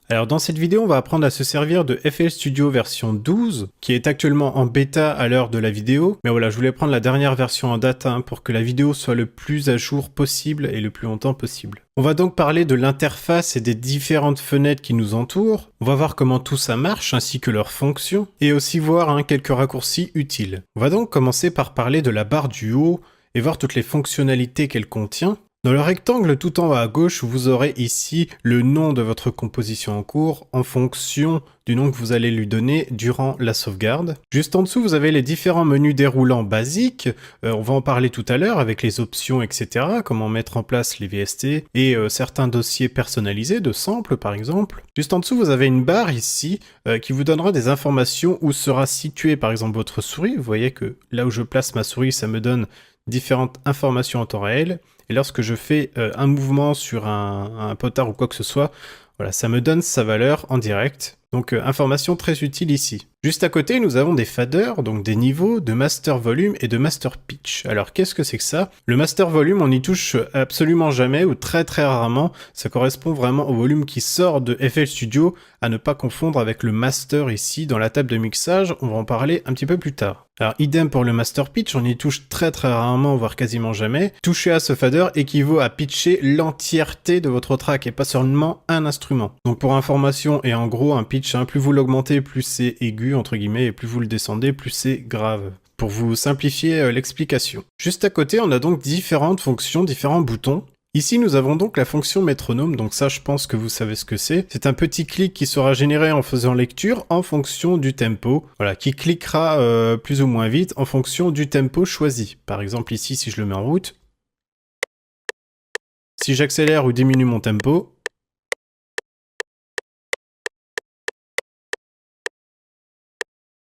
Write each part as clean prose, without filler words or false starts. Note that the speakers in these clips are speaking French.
Alors dans cette vidéo, on va apprendre à se servir de FL Studio version 12, qui est actuellement en bêta à l'heure de la vidéo. Mais voilà, je voulais prendre la dernière version en date pour que la vidéo soit le plus à jour possible et le plus longtemps possible. On va donc parler de l'interface et des différentes fenêtres qui nous entourent. On va voir comment tout ça marche ainsi que leurs fonctions et aussi voir quelques raccourcis utiles. On va donc commencer par parler de la barre du haut et voir toutes les fonctionnalités qu'elle contient. Dans le rectangle tout en haut à gauche, vous aurez ici le nom de votre composition en cours en fonction du nom que vous allez lui donner durant la sauvegarde. Juste en dessous, vous avez les différents menus déroulants basiques. On va en parler tout à l'heure avec les options, etc. Comment mettre en place les VST et certains dossiers personnalisés de samples par exemple. Juste en dessous, vous avez une barre ici qui vous donnera des informations où sera située par exemple votre souris. Vous voyez que là où je place ma souris, ça me donne différentes informations en temps réel. Et lorsque je fais un mouvement sur un potard ou quoi que ce soit, voilà, ça me donne sa valeur en direct. Donc information très utile ici. Juste à côté, nous avons des faders, donc des niveaux de master volume et de master pitch. Alors qu'est-ce que c'est que ça? Le master volume, on n'y touche absolument jamais ou très rarement. Ça correspond vraiment au volume qui sort de FL Studio, à ne pas confondre avec le master ici dans la table de mixage. On va en parler un petit peu plus tard. Alors idem pour le master pitch, on y touche très rarement, voire quasiment jamais. Toucher à ce fader équivaut à pitcher l'entièreté de votre track et pas seulement un instrument. Donc pour information et en gros un pitch, plus vous l'augmentez, plus c'est aigu entre guillemets, et plus vous le descendez, plus c'est grave. Pour vous simplifier l'explication. Juste à côté, on a donc différentes fonctions, différents boutons. Ici, nous avons donc la fonction métronome, donc ça, je pense que vous savez ce que c'est. C'est un petit clic qui sera généré en faisant lecture en fonction du tempo, voilà, qui cliquera plus ou moins vite en fonction du tempo choisi. Par exemple, ici, si je le mets en route, si j'accélère ou diminue mon tempo,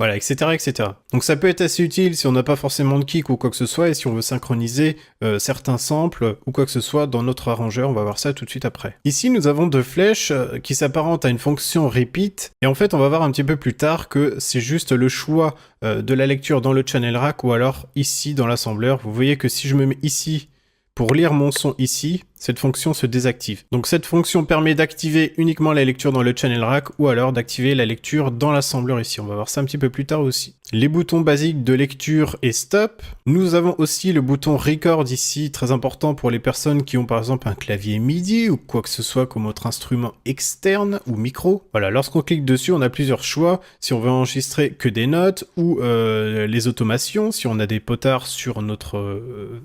voilà, etc., etc. Donc ça peut être assez utile si on n'a pas forcément de kick ou quoi que ce soit, et si on veut synchroniser certains samples ou quoi que ce soit dans notre arrangeur, on va voir ça tout de suite après. Ici, nous avons deux flèches qui s'apparentent à une fonction repeat, et en fait, on va voir un petit peu plus tard que c'est juste le choix de la lecture dans le channel rack, ou alors ici dans l'assembleur. Vous voyez que si je me mets ici pour lire mon son ici, cette fonction se désactive. Donc cette fonction permet d'activer uniquement la lecture dans le channel rack ou alors d'activer la lecture dans l'assembleur ici. On va voir ça un petit peu plus tard aussi. Les boutons basiques de lecture et stop. Nous avons aussi le bouton record ici, très important pour les personnes qui ont par exemple un clavier MIDI ou quoi que ce soit comme autre instrument externe ou micro. Voilà, lorsqu'on clique dessus, on a plusieurs choix. Si on veut enregistrer que des notes ou les automations, si on a des potards sur notre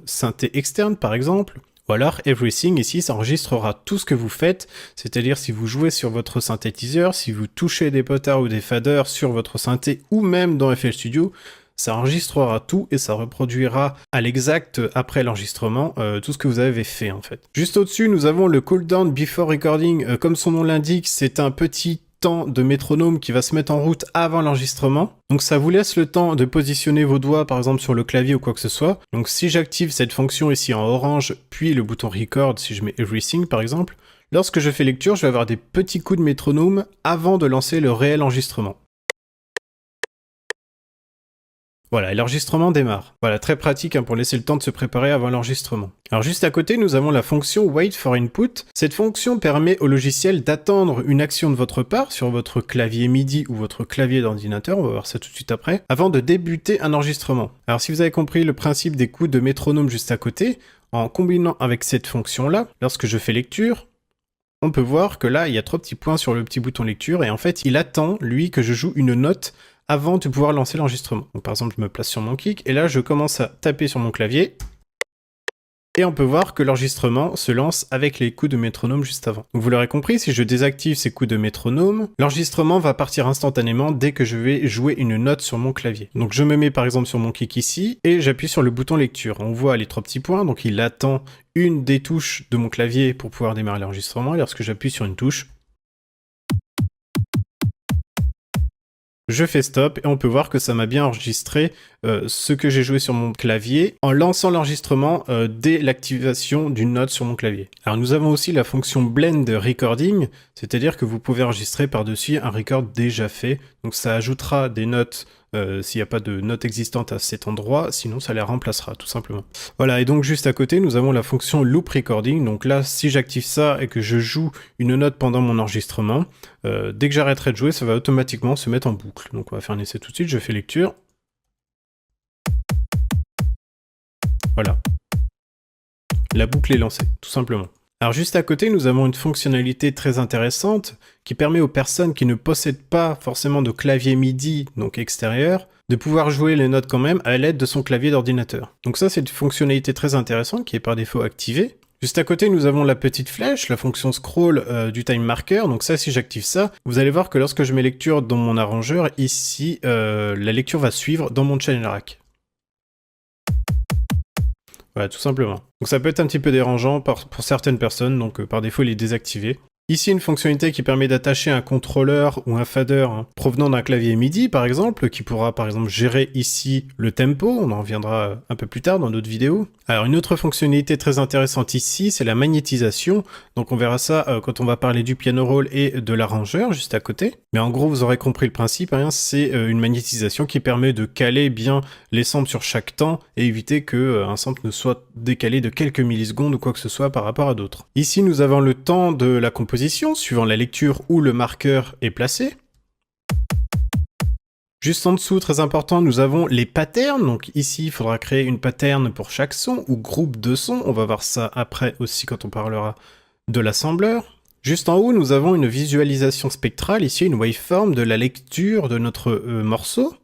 synthé externe par exemple. Ou alors, Everything, ici, ça enregistrera tout ce que vous faites, c'est-à-dire si vous jouez sur votre synthétiseur, si vous touchez des potards ou des faders sur votre synthé, ou même dans FL Studio, ça enregistrera tout et ça reproduira à l'exact après l'enregistrement tout ce que vous avez fait en fait. Juste au-dessus, nous avons le cooldown before recording. Comme son nom l'indique, c'est un petit temps de métronome qui va se mettre en route avant l'enregistrement. Donc ça vous laisse le temps de positionner vos doigts par exemple sur le clavier ou quoi que ce soit. Donc si j'active cette fonction ici en orange, puis le bouton record, si je mets everything par exemple, lorsque je fais lecture, je vais avoir des petits coups de métronome avant de lancer le réel enregistrement. Voilà, et l'enregistrement démarre. Voilà, très pratique pour laisser le temps de se préparer avant l'enregistrement. Alors juste à côté, nous avons la fonction Wait for Input. Cette fonction permet au logiciel d'attendre une action de votre part sur votre clavier MIDI ou votre clavier d'ordinateur, on va voir ça tout de suite après, avant de débuter un enregistrement. Alors si vous avez compris le principe des coups de métronome juste à côté, en combinant avec cette fonction-là, lorsque je fais lecture, on peut voir que là, il y a 3 petits points sur le petit bouton lecture, et en fait, il attend, lui, que je joue une note avant de pouvoir lancer l'enregistrement. Donc par exemple, je me place sur mon kick, et là, je commence à taper sur mon clavier, et on peut voir que l'enregistrement se lance avec les coups de métronome juste avant. Donc vous l'aurez compris, si je désactive ces coups de métronome, l'enregistrement va partir instantanément dès que je vais jouer une note sur mon clavier. Donc je me mets par exemple sur mon kick ici, et j'appuie sur le bouton lecture. On voit les 3 petits points, donc il attend une des touches de mon clavier pour pouvoir démarrer l'enregistrement, et lorsque j'appuie sur une touche, je fais stop et on peut voir que ça m'a bien enregistré ce que j'ai joué sur mon clavier en lançant l'enregistrement dès l'activation d'une note sur mon clavier. Alors nous avons aussi la fonction Blend Recording, c'est-à-dire que vous pouvez enregistrer par-dessus un record déjà fait, donc ça ajoutera des notes s'il n'y a pas de note existante à cet endroit, sinon ça les remplacera tout simplement. Voilà, et donc juste à côté, nous avons la fonction Loop Recording. Donc là, si j'active ça et que je joue une note pendant mon enregistrement, dès que j'arrêterai de jouer, ça va automatiquement se mettre en boucle. Donc on va faire un essai tout de suite, je fais lecture. Voilà. La boucle est lancée, tout simplement. Alors juste à côté, nous avons une fonctionnalité très intéressante qui permet aux personnes qui ne possèdent pas forcément de clavier MIDI, donc extérieur, de pouvoir jouer les notes quand même à l'aide de son clavier d'ordinateur. Donc ça, c'est une fonctionnalité très intéressante qui est par défaut activée. Juste à côté, nous avons la petite flèche, la fonction scroll du time marker. Donc ça, si j'active ça, vous allez voir que lorsque je mets lecture dans mon arrangeur, ici, la lecture va suivre dans mon channel rack. Voilà, tout simplement. Donc ça peut être un petit peu dérangeant pour certaines personnes, donc par défaut, il est désactivé. Ici, une fonctionnalité qui permet d'attacher un contrôleur ou un fader provenant d'un clavier MIDI, par exemple, qui pourra, par exemple, gérer ici le tempo. On en reviendra un peu plus tard dans d'autres vidéos. Alors, une autre fonctionnalité très intéressante ici, c'est la magnétisation. Donc, on verra ça quand on va parler du piano roll et de l'arrangeur, juste à côté. Mais en gros, vous aurez compris le principe, hein, c'est une magnétisation qui permet de caler bien les samples sur chaque temps et éviter qu'un sample ne soit décalé de quelques millisecondes ou quoi que ce soit par rapport à d'autres. Ici, nous avons le temps de la composition, suivant la lecture où le marqueur est placé. Juste en dessous, très important, nous avons les patterns. Donc ici, il faudra créer une pattern pour chaque son ou groupe de sons. On va voir ça après aussi quand on parlera de l'assembleur. Juste en haut, nous avons une visualisation spectrale, ici une waveform de la lecture de notre morceau.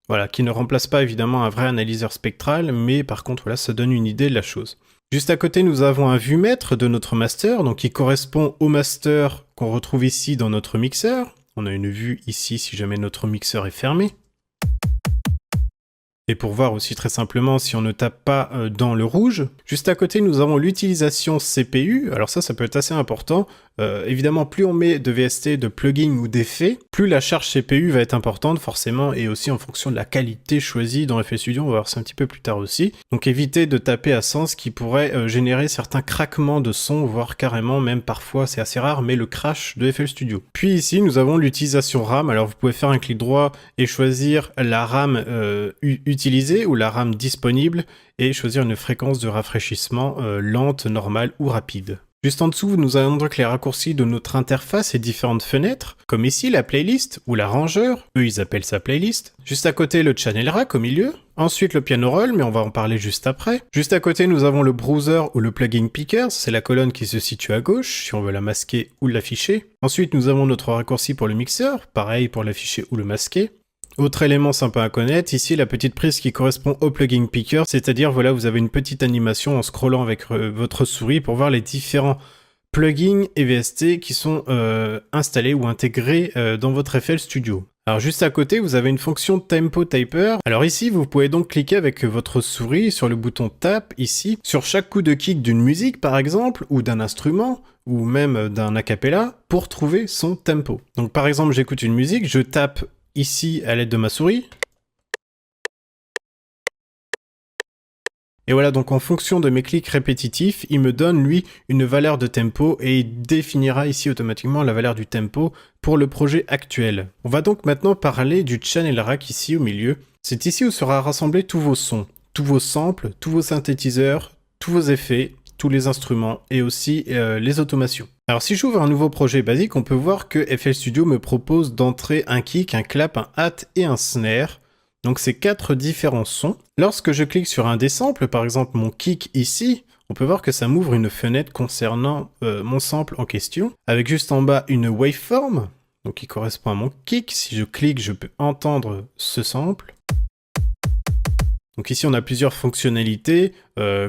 Voilà, qui ne remplace pas évidemment un vrai analyseur spectral, mais par contre, voilà, ça donne une idée de la chose. Juste à côté, nous avons un vue-mètre de notre master, donc qui correspond au master qu'on retrouve ici dans notre mixeur. On a une vue ici si jamais notre mixeur est fermé. Et pour voir aussi très simplement si on ne tape pas dans le rouge. Juste à côté, nous avons l'utilisation CPU. Alors ça peut être assez important. Évidemment, plus on met de VST, de plugins ou d'effets, plus la charge CPU va être importante forcément, et aussi en fonction de la qualité choisie dans FL Studio. On va voir ça un petit peu plus tard aussi. Donc évitez de taper à sens qui pourrait générer certains craquements de son, voire carrément, même parfois, c'est assez rare, mais le crash de FL Studio. Puis ici, nous avons l'utilisation RAM. Alors vous pouvez faire un clic droit et choisir la RAM utilisée ou la RAM disponible et choisir une fréquence de rafraîchissement lente, normale ou rapide. Juste en dessous, nous avons donc les raccourcis de notre interface et différentes fenêtres, comme ici la playlist ou l'arrangeur, eux ils appellent ça playlist. Juste à côté le channel rack au milieu, ensuite le piano roll, mais on va en parler juste après. Juste à côté nous avons le browser ou le plugin picker, c'est la colonne qui se situe à gauche, si on veut la masquer ou l'afficher. Ensuite nous avons notre raccourci pour le mixeur, pareil pour l'afficher ou le masquer. Autre élément sympa à connaître, ici la petite prise qui correspond au plugin picker, c'est-à-dire voilà, vous avez une petite animation en scrollant avec votre souris pour voir les différents plugins et VST qui sont installés ou intégrés dans votre FL Studio. Alors juste à côté, vous avez une fonction Tempo Typer. Alors ici, vous pouvez donc cliquer avec votre souris sur le bouton Tap ici, sur chaque coup de kick d'une musique par exemple, ou d'un instrument, ou même d'un acapella, pour trouver son tempo. Donc par exemple, j'écoute une musique, je tape ici à l'aide de ma souris. Et voilà, donc en fonction de mes clics répétitifs, il me donne lui une valeur de tempo et il définira ici automatiquement la valeur du tempo pour le projet actuel. On va donc maintenant parler du channel rack ici au milieu. C'est ici où sera rassemblé tous vos sons, tous vos samples, tous vos synthétiseurs, tous vos effets, tous les instruments et aussi les automations. Alors si j'ouvre un nouveau projet basique, on peut voir que FL Studio me propose d'entrer un kick, un clap, un hat et un snare. Donc c'est 4 différents sons. Lorsque je clique sur un des samples, par exemple mon kick ici, on peut voir que ça m'ouvre une fenêtre concernant mon sample en question, avec juste en bas une waveform, donc qui correspond à mon kick. Si je clique, je peux entendre ce sample. Donc ici on a plusieurs fonctionnalités,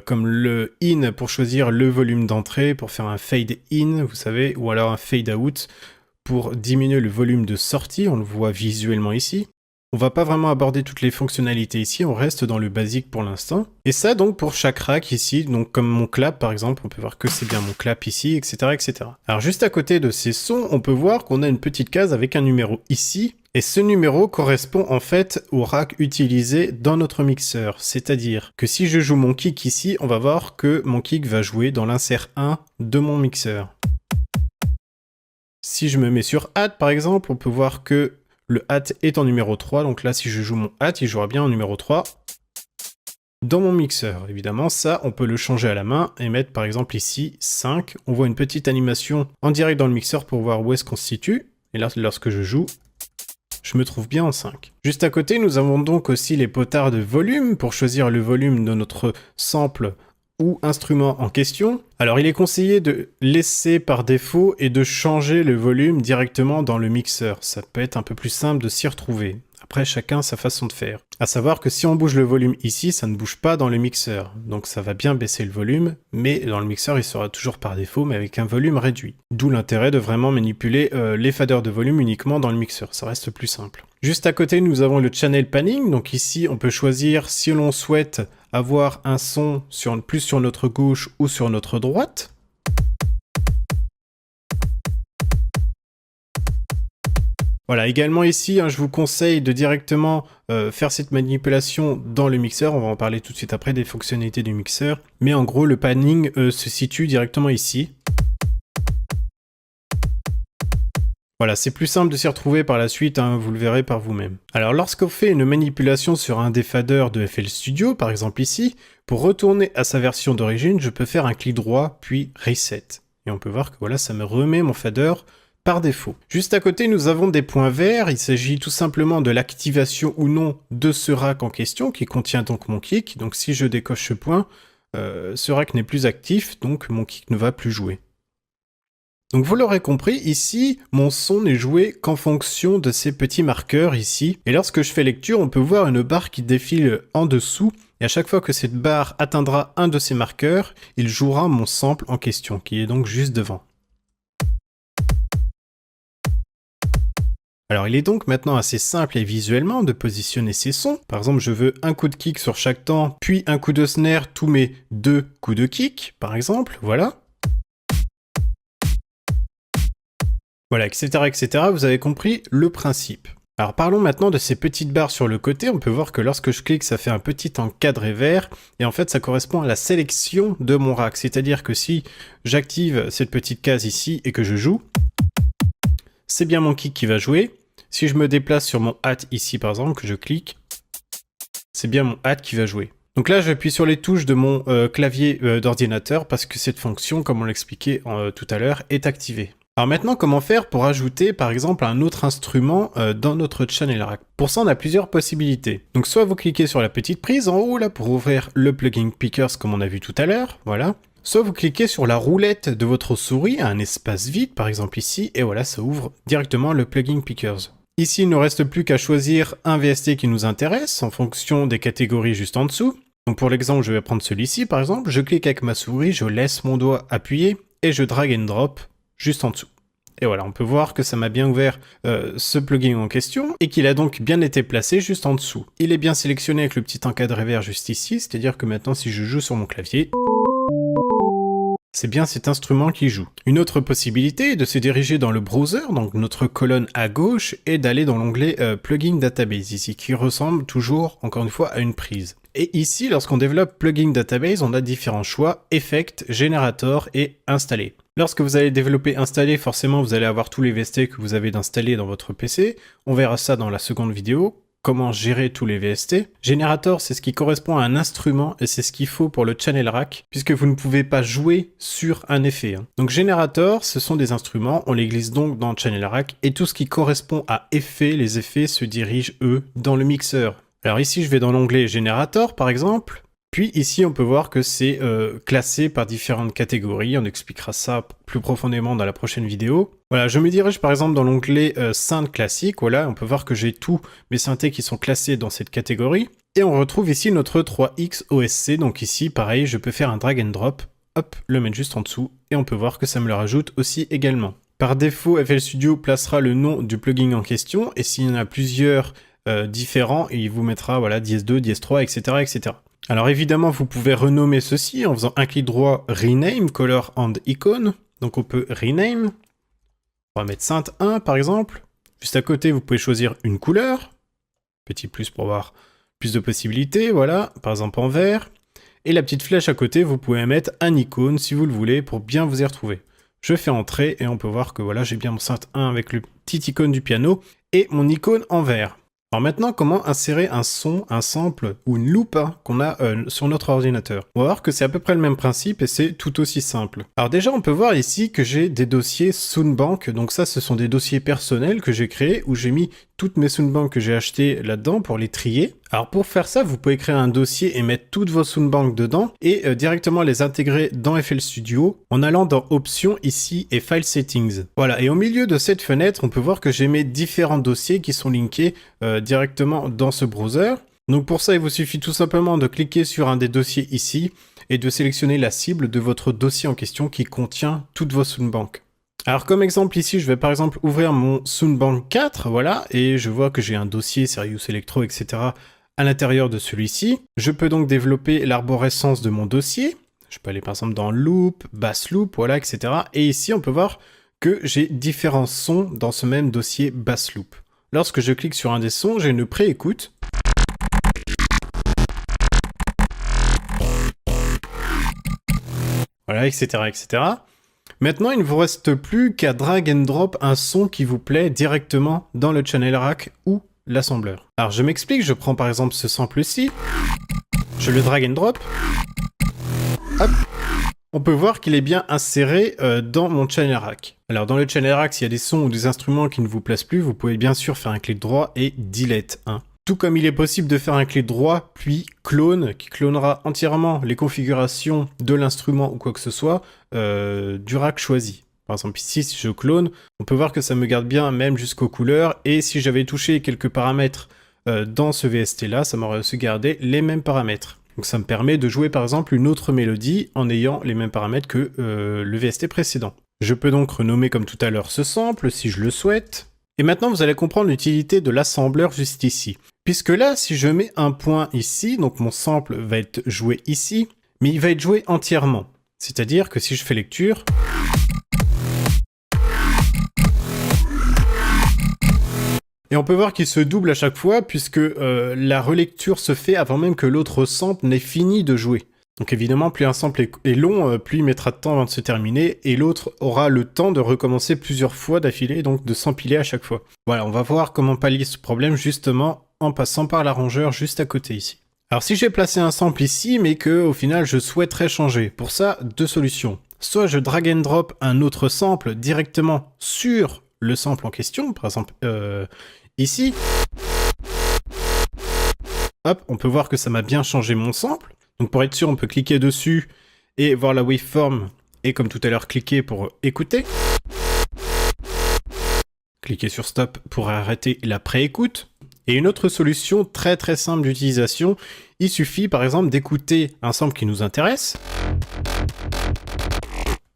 comme le in pour choisir le volume d'entrée, pour faire un fade in, vous savez, ou alors un fade out pour diminuer le volume de sortie, on le voit visuellement ici. On va pas vraiment aborder toutes les fonctionnalités ici, on reste dans le basique pour l'instant. Et ça donc pour chaque rack ici, donc comme mon clap par exemple, on peut voir que c'est bien mon clap ici, etc., etc. Alors juste à côté de ces sons, on peut voir qu'on a une petite case avec un numéro ici, et ce numéro correspond en fait au rack utilisé dans notre mixeur. C'est-à-dire que si je joue mon kick ici, on va voir que mon kick va jouer dans l'insert 1 de mon mixeur. Si je me mets sur Add par exemple, on peut voir que le hat est en numéro 3, donc là si je joue mon hat, il jouera bien en numéro 3 dans mon mixeur. Évidemment, ça, on peut le changer à la main et mettre par exemple ici 5. On voit une petite animation en direct dans le mixeur pour voir où est-ce qu'on se situe. Et là, lorsque je joue, je me trouve bien en 5. Juste à côté, nous avons donc aussi les potards de volume pour choisir le volume de notre sample ou instrument en question. Alors, il est conseillé de laisser par défaut et de changer le volume directement dans le mixeur. Ça peut être un peu plus simple de s'y retrouver. Après, chacun sa façon de faire. À savoir que si on bouge le volume ici, ça ne bouge pas dans le mixeur. Donc ça va bien baisser le volume, mais dans le mixeur, il sera toujours par défaut, mais avec un volume réduit. D'où l'intérêt de vraiment manipuler les faders de volume uniquement dans le mixeur. Ça reste plus simple. Juste à côté, nous avons le channel panning. Donc ici, on peut choisir si l'on souhaite avoir un son plus sur notre gauche ou sur notre droite. Voilà, également ici, je vous conseille de directement faire cette manipulation dans le mixeur. On va en parler tout de suite après des fonctionnalités du mixeur. Mais en gros, le panning se situe directement ici. Voilà, c'est plus simple de s'y retrouver par la suite, vous le verrez par vous-même. Alors, lorsqu'on fait une manipulation sur un des faders de FL Studio, par exemple ici, pour retourner à sa version d'origine, je peux faire un clic droit, puis Reset. Et on peut voir que voilà, ça me remet mon fader par défaut. Juste à côté, nous avons des points verts. Il s'agit tout simplement de l'activation ou non de ce rack en question, qui contient donc mon kick. Donc si je décoche ce point, ce rack n'est plus actif, donc mon kick ne va plus jouer. Donc vous l'aurez compris, ici, mon son n'est joué qu'en fonction de ces petits marqueurs ici. Et lorsque je fais lecture, on peut voir une barre qui défile en dessous. Et à chaque fois que cette barre atteindra un de ces marqueurs, il jouera mon sample en question, qui est donc juste devant. Alors il est donc maintenant assez simple et visuellement de positionner ces sons. Par exemple, je veux un coup de kick sur chaque temps, puis un coup de snare tous mes 2 coups de kick, par exemple, voilà. Voilà, etc., etc. Vous avez compris le principe. Alors parlons maintenant de ces petites barres sur le côté. On peut voir que lorsque je clique, ça fait un petit encadré vert. Et en fait, ça correspond à la sélection de mon rack. C'est-à-dire que si j'active cette petite case ici et que je joue, c'est bien mon kick qui va jouer. Si je me déplace sur mon hat ici par exemple, que je clique, c'est bien mon hat qui va jouer. Donc là, j'appuie sur les touches de mon clavier d'ordinateur parce que cette fonction, comme on l'expliquait tout à l'heure, est activée. Alors maintenant, comment faire pour ajouter par exemple un autre instrument dans notre channel rack? Pour ça, on a plusieurs possibilités. Donc soit vous cliquez sur la petite prise en haut là pour ouvrir le plugin Pickers comme on a vu tout à l'heure, voilà. Soit vous cliquez sur la roulette de votre souris, un espace vide par exemple ici, et voilà, ça ouvre directement le plugin Pickers. Ici, il ne reste plus qu'à choisir un VST qui nous intéresse en fonction des catégories juste en dessous. Donc pour l'exemple, je vais prendre celui-ci par exemple, je clique avec ma souris, je laisse mon doigt appuyé et je drag and drop juste en dessous. Et voilà, on peut voir que ça m'a bien ouvert ce plugin en question et qu'il a donc bien été placé juste en dessous. Il est bien sélectionné avec le petit encadré vert juste ici, c'est-à-dire que maintenant si je joue sur mon clavier, c'est bien cet instrument qui joue. Une autre possibilité est de se diriger dans le browser, donc notre colonne à gauche, et d'aller dans l'onglet Plugin Database ici, qui ressemble toujours, encore une fois, à une prise. Et ici, lorsqu'on développe Plugin Database, on a différents choix, Effect, Generator et Installer. Lorsque vous allez développer Installer, forcément, vous allez avoir tous les VST que vous avez d'installer dans votre PC. On verra ça dans la seconde vidéo. Comment gérer tous les VST. Generator, c'est ce qui correspond à un instrument et c'est ce qu'il faut pour le channel rack, puisque vous ne pouvez pas jouer sur un effet. Donc Generator, ce sont des instruments, on les glisse donc dans le channel rack, et tout ce qui correspond à effet, les effets se dirigent, eux, dans le mixeur. Alors ici, je vais dans l'onglet Generator, par exemple. Puis ici, on peut voir que c'est classé par différentes catégories. On expliquera ça plus profondément dans la prochaine vidéo. Voilà, je me dirige par exemple dans l'onglet synth classique. Voilà, on peut voir que j'ai tous mes synthés qui sont classés dans cette catégorie. Et on retrouve ici notre 3X OSC. Donc ici, pareil, je peux faire un drag and drop. Hop, le mettre juste en dessous. Et on peut voir que ça me le rajoute aussi également. Par défaut, FL Studio placera le nom du plugin en question. Et s'il y en a plusieurs différents, il vous mettra voilà, dièse 2, dièse 3, etc., etc. Alors évidemment, vous pouvez renommer ceci en faisant un clic droit Rename, Color and Icon. Donc on peut Rename. On va mettre Synth 1 par exemple. Juste à côté, vous pouvez choisir une couleur. Petit plus pour avoir plus de possibilités, voilà. Par exemple en vert. Et la petite flèche à côté, vous pouvez mettre un icône si vous le voulez pour bien vous y retrouver. Je fais entrer et on peut voir que voilà, j'ai bien mon synth 1 avec le petit icône du piano et mon icône en vert. Alors maintenant, comment insérer un son, un sample ou une loupe qu'on a sur notre ordinateur? On va voir que c'est à peu près le même principe et c'est tout aussi simple. Alors déjà, on peut voir ici que j'ai des dossiers Soundbank. Donc ça, ce sont des dossiers personnels que j'ai créés où j'ai mis toutes mes Soundbank que j'ai achetées là-dedans pour les trier. Alors pour faire ça, vous pouvez créer un dossier et mettre toutes vos Soundbank dedans et directement les intégrer dans FL Studio en allant dans Options ici et File Settings. Voilà, et au milieu de cette fenêtre, on peut voir que j'ai mes différents dossiers qui sont linkés directement dans ce browser. Donc pour ça, il vous suffit tout simplement de cliquer sur un des dossiers ici et de sélectionner la cible de votre dossier en question qui contient toutes vos Soundbank. Alors comme exemple ici, je vais par exemple ouvrir mon Soundbank 4, voilà, et je vois que j'ai un dossier Serious Electro, etc. à l'intérieur de celui-ci. Je peux donc développer l'arborescence de mon dossier. Je peux aller par exemple dans Loop, Bass Loop, voilà, etc. Et ici, on peut voir que j'ai différents sons dans ce même dossier Bass Loop. Lorsque je clique sur un des sons, j'ai une pré-écoute. Voilà, etc., etc. Maintenant, il ne vous reste plus qu'à drag and drop un son qui vous plaît directement dans le channel rack ou l'assembleur. Alors je m'explique, je prends par exemple ce sample-ci, je le drag and drop, hop, on peut voir qu'il est bien inséré dans mon channel rack. Alors dans le channel rack, s'il y a des sons ou des instruments qui ne vous plaisent plus, vous pouvez bien sûr faire un clic droit et delete 1. Tout comme il est possible de faire un clic droit, puis clone, qui clonera entièrement les configurations de l'instrument ou quoi que ce soit du rack choisi. Par exemple ici, si je clone, on peut voir que ça me garde bien même jusqu'aux couleurs, et si j'avais touché quelques paramètres dans ce VST là, ça m'aurait aussi gardé les mêmes paramètres. Donc ça me permet de jouer par exemple une autre mélodie en ayant les mêmes paramètres que le VST précédent. Je peux donc renommer comme tout à l'heure ce sample si je le souhaite. Et maintenant, vous allez comprendre l'utilité de l'assembleur juste ici. Puisque là, si je mets un point ici, donc mon sample va être joué ici, mais il va être joué entièrement. C'est-à-dire que si je fais lecture, et on peut voir qu'il se double à chaque fois, puisque la relecture se fait avant même que l'autre sample n'ait fini de jouer. Donc évidemment, plus un sample est long, plus il mettra de temps avant de se terminer, et l'autre aura le temps de recommencer plusieurs fois d'affilée, donc de s'empiler à chaque fois. Voilà, on va voir comment pallier ce problème justement en passant par l'arrangeur juste à côté ici. Alors si j'ai placé un sample ici, mais que au final je souhaiterais changer, pour ça, deux solutions. Soit je drag and drop un autre sample directement sur le sample en question, par exemple ici. Hop, on peut voir que ça m'a bien changé mon sample. Donc pour être sûr, on peut cliquer dessus et voir la waveform et comme tout à l'heure, cliquer pour écouter. Cliquez sur stop pour arrêter la pré-écoute. Et une autre solution très très simple d'utilisation, il suffit par exemple d'écouter un sample qui nous intéresse,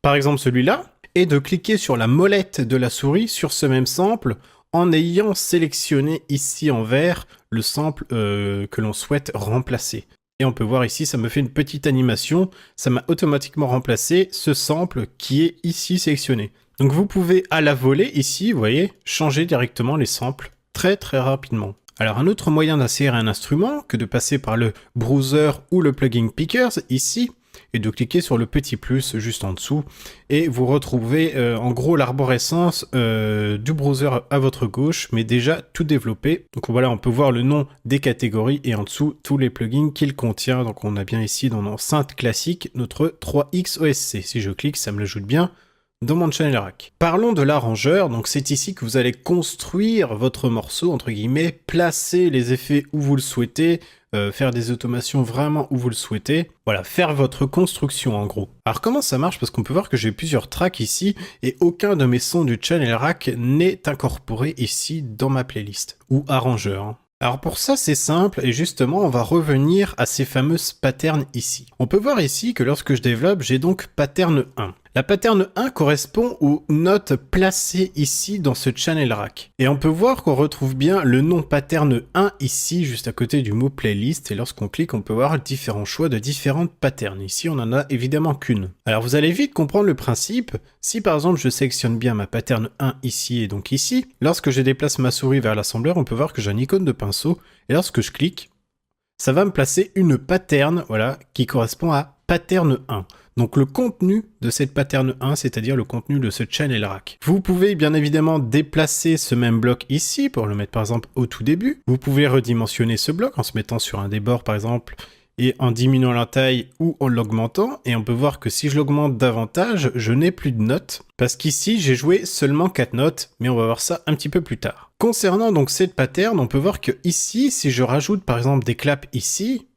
par exemple celui-là, et de cliquer sur la molette de la souris sur ce même sample en ayant sélectionné ici en vert le sample que l'on souhaite remplacer. Et on peut voir ici, ça me fait une petite animation, ça m'a automatiquement remplacé ce sample qui est ici sélectionné. Donc vous pouvez à la volée ici, vous voyez, changer directement les samples très très rapidement. Alors un autre moyen d'insérer un instrument que de passer par le browser ou le plugin Pickers ici, et de cliquer sur le petit plus juste en dessous et vous retrouvez en gros l'arborescence du browser à votre gauche mais déjà tout développé. Donc voilà, on peut voir le nom des catégories et en dessous tous les plugins qu'il contient. Donc on a bien ici dans nos synth classique notre 3X OSC. Si je clique, ça me l'ajoute bien dans mon channel rack. Parlons de l'arrangeur, donc c'est ici que vous allez construire votre morceau, entre guillemets, placer les effets où vous le souhaitez, faire des automations vraiment où vous le souhaitez. Voilà, faire votre construction en gros. Alors comment ça marche? Parce qu'on peut voir que j'ai plusieurs tracks ici et aucun de mes sons du channel rack n'est incorporé ici dans ma playlist, ou arrangeur. Alors pour ça c'est simple et justement on va revenir à ces fameuses patterns ici. On peut voir ici que lorsque je développe j'ai donc pattern 1. La pattern 1 correspond aux notes placées ici dans ce channel rack. Et on peut voir qu'on retrouve bien le nom pattern 1 ici juste à côté du mot playlist et lorsqu'on clique on peut voir différents choix de différentes patterns. Ici on en a évidemment qu'une. Alors vous allez vite comprendre le principe. Si par exemple je sélectionne bien ma pattern 1 ici et donc ici, lorsque je déplace ma souris vers l'assembleur on peut voir que j'ai un icône de pinceau et lorsque je clique, ça va me placer une pattern, voilà, qui correspond à pattern 1. Donc le contenu de cette pattern 1, c'est-à-dire le contenu de ce channel rack. Vous pouvez bien évidemment déplacer ce même bloc ici pour le mettre par exemple au tout début. Vous pouvez redimensionner ce bloc en se mettant sur un des bords par exemple et en diminuant la taille ou en l'augmentant. Et on peut voir que si je l'augmente davantage, je n'ai plus de notes. Parce qu'ici, j'ai joué seulement 4 notes, mais on va voir ça un petit peu plus tard. Concernant donc cette pattern, on peut voir que ici, si je rajoute par exemple des claps ici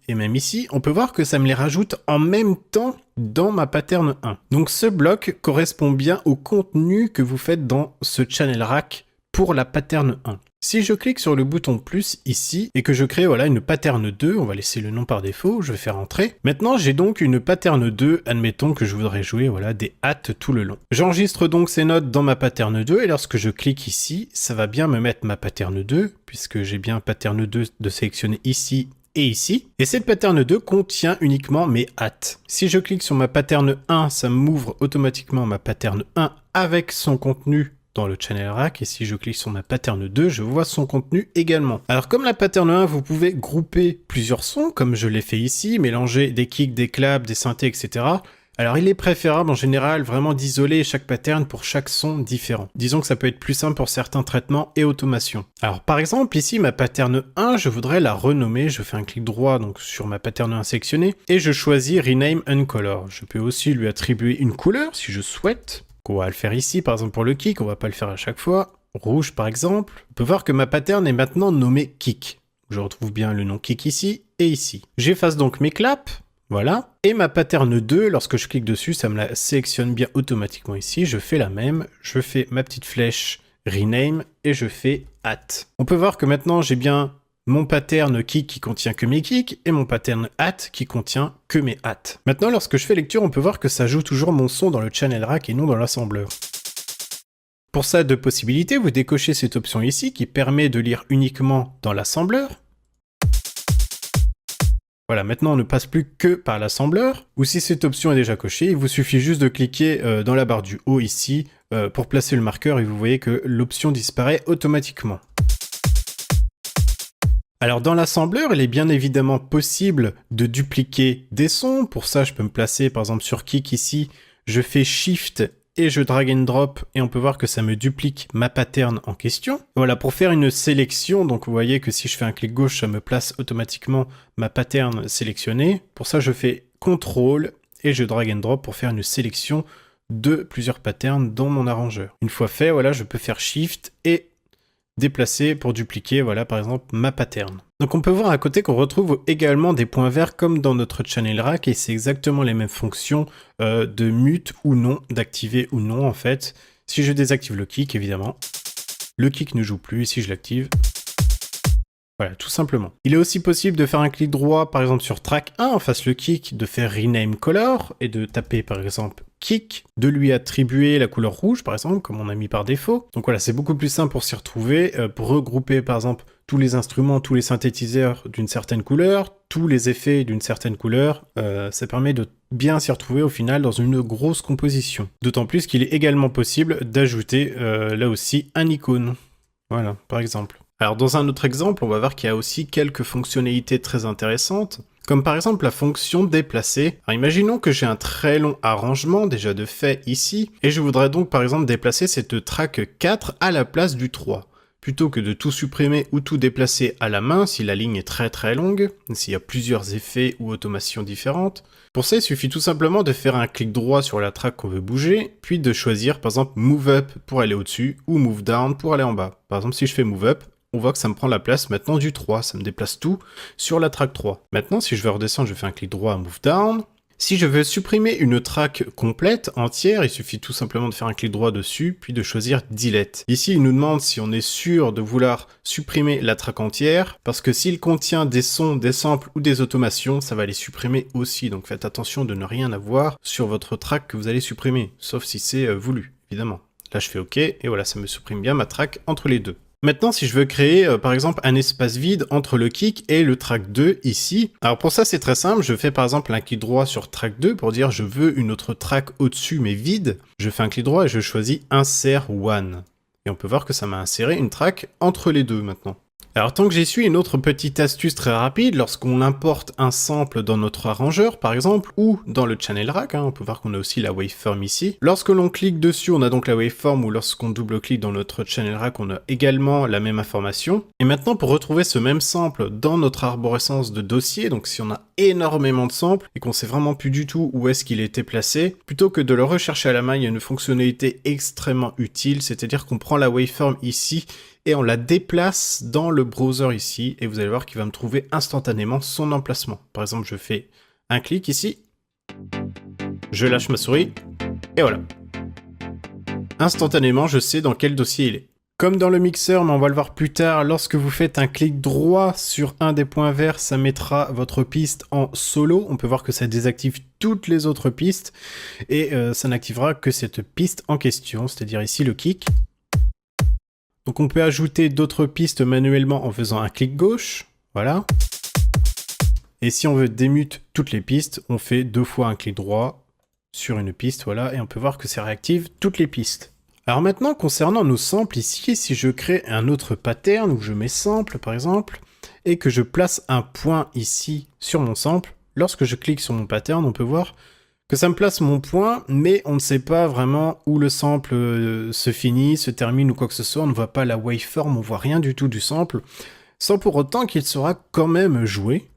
et même ici, on peut voir que ça me les rajoute en même temps dans ma pattern 1. Donc ce bloc correspond bien au contenu que vous faites dans ce channel rack pour la pattern 1. Si je clique sur le bouton plus ici et que je crée voilà une pattern 2, on va laisser le nom par défaut, je vais faire entrer. Maintenant j'ai donc une pattern 2, admettons que je voudrais jouer voilà des hats tout le long. J'enregistre donc ces notes dans ma pattern 2 et lorsque je clique ici, ça va bien me mettre ma pattern 2 puisque j'ai bien pattern 2 de sélectionner ici et ici. Et cette pattern 2 contient uniquement mes hats. Si je clique sur ma pattern 1, ça m'ouvre automatiquement ma pattern 1 avec son contenu dans le channel rack, et si je clique sur ma pattern 2, je vois son contenu également. Alors comme la pattern 1, vous pouvez grouper plusieurs sons, comme je l'ai fait ici, mélanger des kicks, des claps, des synthés, etc. Alors il est préférable en général vraiment d'isoler chaque pattern pour chaque son différent. Disons que ça peut être plus simple pour certains traitements et automations. Alors par exemple ici ma pattern 1, je voudrais la renommer, je fais un clic droit donc sur ma pattern 1 sélectionnée et je choisis Rename Uncolor. Je peux aussi lui attribuer une couleur si je souhaite. On va le faire ici par exemple pour le kick, on va pas le faire à chaque fois. Rouge par exemple. On peut voir que ma pattern est maintenant nommée kick. Je retrouve bien le nom kick ici et ici. J'efface donc mes claps. Voilà. Et ma pattern 2, lorsque je clique dessus, ça me la sélectionne bien automatiquement ici. Je fais la même. Je fais ma petite flèche rename et je fais hat. On peut voir que maintenant j'ai bien mon pattern kick qui contient que mes kicks et mon pattern hat qui contient que mes hats. Maintenant, lorsque je fais lecture, on peut voir que ça joue toujours mon son dans le channel rack et non dans l'assembleur. Pour ça, deux possibilités. Vous décochez cette option ici qui permet de lire uniquement dans l'assembleur. Voilà, maintenant on ne passe plus que par l'assembleur. Ou si cette option est déjà cochée, il vous suffit juste de cliquer dans la barre du haut ici pour placer le marqueur et vous voyez que l'option disparaît automatiquement. Alors dans l'assembleur, il est bien évidemment possible de dupliquer des sons. Pour ça, je peux me placer par exemple sur kick ici, je fais shift et je drag and drop et on peut voir que ça me duplique ma pattern en question. Voilà, pour faire une sélection, donc vous voyez que si je fais un clic gauche, ça me place automatiquement ma pattern sélectionnée. Pour ça, je fais CTRL et je drag and drop pour faire une sélection de plusieurs patterns dans mon arrangeur. Une fois fait, voilà, je peux faire shift et déplacer pour dupliquer, voilà, par exemple, ma pattern. Donc on peut voir à côté qu'on retrouve également des points verts comme dans notre channel rack et c'est exactement les mêmes fonctions de mute ou non, d'activer ou non en fait. Si je désactive le kick, évidemment, le kick ne joue plus et si je l'active, voilà, tout simplement. Il est aussi possible de faire un clic droit, par exemple sur track 1, en face le kick, de faire rename color et de taper par exemple kick, de lui attribuer la couleur rouge par exemple, comme on a mis par défaut. Donc voilà, c'est beaucoup plus simple pour s'y retrouver, pour regrouper par exemple tous les instruments, tous les synthétiseurs d'une certaine couleur, tous les effets d'une certaine couleur. Ça permet de bien s'y retrouver au final dans une grosse composition. D'autant plus qu'il est également possible d'ajouter là aussi un icône. Voilà, par exemple. Alors dans un autre exemple, on va voir qu'il y a aussi quelques fonctionnalités très intéressantes, comme par exemple la fonction déplacer. Alors imaginons que j'ai un très long arrangement déjà de fait ici, et je voudrais donc par exemple déplacer cette track 4 à la place du 3. Plutôt que de tout supprimer ou tout déplacer à la main si la ligne est très très longue, s'il y a plusieurs effets ou automations différentes. Pour ça, il suffit tout simplement de faire un clic droit sur la track qu'on veut bouger, puis de choisir par exemple Move Up pour aller au-dessus ou Move Down pour aller en bas. Par exemple, si je fais Move Up, on voit que ça me prend la place maintenant du 3, ça me déplace tout sur la track 3. Maintenant, si je veux redescendre, je fais un clic droit à Move Down. Si je veux supprimer une track complète, entière, il suffit tout simplement de faire un clic droit dessus, puis de choisir Delete. Ici, il nous demande si on est sûr de vouloir supprimer la track entière, parce que s'il contient des sons, des samples ou des automations, ça va les supprimer aussi. Donc faites attention de ne rien avoir sur votre track que vous allez supprimer, sauf si c'est voulu, évidemment. Là, je fais OK, et voilà, ça me supprime bien ma track entre les deux. Maintenant, si je veux créer, par exemple, un espace vide entre le kick et le track 2 ici, alors pour ça, c'est très simple. Je fais par exemple un clic droit sur track 2 pour dire je veux une autre track au-dessus mais vide. Je fais un clic droit et je choisis Insert One. Et on peut voir que ça m'a inséré une track entre les deux maintenant. Alors tant que j'y suis, une autre petite astuce très rapide, lorsqu'on importe un sample dans notre arrangeur par exemple, ou dans le channel rack, on peut voir qu'on a aussi la waveform ici. Lorsque l'on clique dessus, on a donc la waveform, ou lorsqu'on double-clique dans notre channel rack, on a également la même information. Et maintenant pour retrouver ce même sample dans notre arborescence de dossier, donc si on a énormément de samples et qu'on sait vraiment plus du tout où est-ce qu'il était placé, plutôt que de le rechercher à la main, il y a une fonctionnalité extrêmement utile, c'est-à-dire qu'on prend la waveform ici, et on la déplace dans le browser ici, et vous allez voir qu'il va me trouver instantanément son emplacement. Par exemple, je fais un clic ici, je lâche ma souris, et voilà. Instantanément, je sais dans quel dossier il est. Comme dans le mixeur, mais on va le voir plus tard, lorsque vous faites un clic droit sur un des points verts, ça mettra votre piste en solo. On peut voir que ça désactive toutes les autres pistes, et ça n'activera que cette piste en question, c'est-à-dire ici le kick. Donc on peut ajouter d'autres pistes manuellement en faisant un clic gauche, voilà. Et si on veut démute toutes les pistes, on fait 2 fois un clic droit sur une piste, voilà, et on peut voir que ça réactive toutes les pistes. Alors maintenant, concernant nos samples ici, si je crée un autre pattern où je mets sample par exemple, et que je place un point ici sur mon sample, lorsque je clique sur mon pattern, on peut voir que ça me place mon point, mais on ne sait pas vraiment où le sample se finit, se termine ou quoi que ce soit. On ne voit pas la waveform, on voit rien du tout du sample, sans pour autant qu'il sera quand même joué.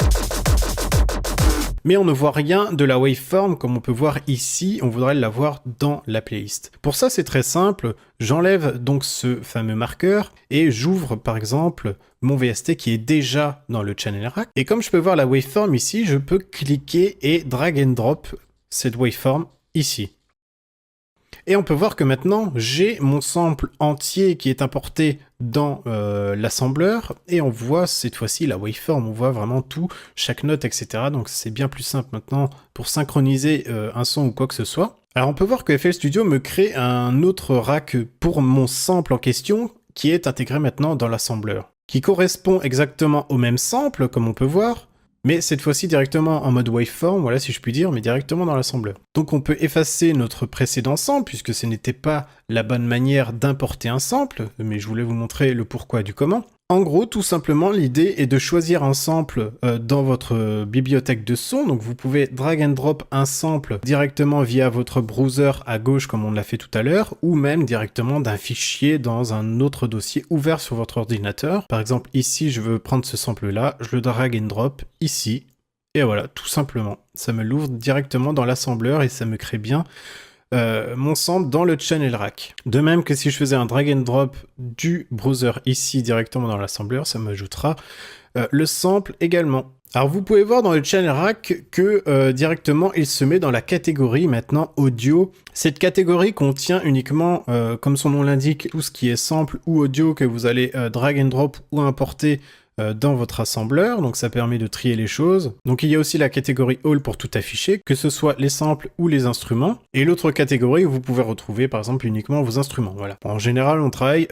Mais on ne voit rien de la waveform comme on peut voir ici, on voudrait l'avoir dans la playlist. Pour ça c'est très simple, j'enlève donc ce fameux marqueur et j'ouvre par exemple mon VST qui est déjà dans le channel rack. Et comme je peux voir la waveform ici, je peux cliquer et drag and drop cette waveform ici. Et on peut voir que maintenant, j'ai mon sample entier qui est importé dans l'assembleur, et on voit cette fois-ci la waveform, on voit vraiment tout, chaque note, etc. Donc c'est bien plus simple maintenant pour synchroniser un son ou quoi que ce soit. Alors on peut voir que FL Studio me crée un autre rack pour mon sample en question, qui est intégré maintenant dans l'assembleur, qui correspond exactement au même sample, comme on peut voir, mais cette fois-ci directement en mode waveform, voilà si je puis dire, mais directement dans l'assembleur. Donc on peut effacer notre précédent sample, puisque ce n'était pas la bonne manière d'importer un sample, mais je voulais vous montrer le pourquoi du comment. En gros, tout simplement, l'idée est de choisir un sample dans votre bibliothèque de son. Donc vous pouvez drag and drop un sample directement via votre browser à gauche comme on l'a fait tout à l'heure, ou même directement d'un fichier dans un autre dossier ouvert sur votre ordinateur. Par exemple, ici, je veux prendre ce sample-là, je le drag and drop ici, et voilà, tout simplement. Ça me l'ouvre directement dans l'assembleur et ça me crée bien mon sample dans le channel rack. De même que si je faisais un drag and drop du browser ici directement dans l'assembleur, ça m'ajoutera le sample également. Alors vous pouvez voir dans le channel rack que directement il se met dans la catégorie maintenant audio. Cette catégorie contient uniquement, comme son nom l'indique, tout ce qui est sample ou audio que vous allez drag and drop ou importer dans votre assembleur, donc ça permet de trier les choses. Donc il y a aussi la catégorie All pour tout afficher, que ce soit les samples ou les instruments. Et l'autre catégorie où vous pouvez retrouver par exemple uniquement vos instruments, voilà. En général on travaille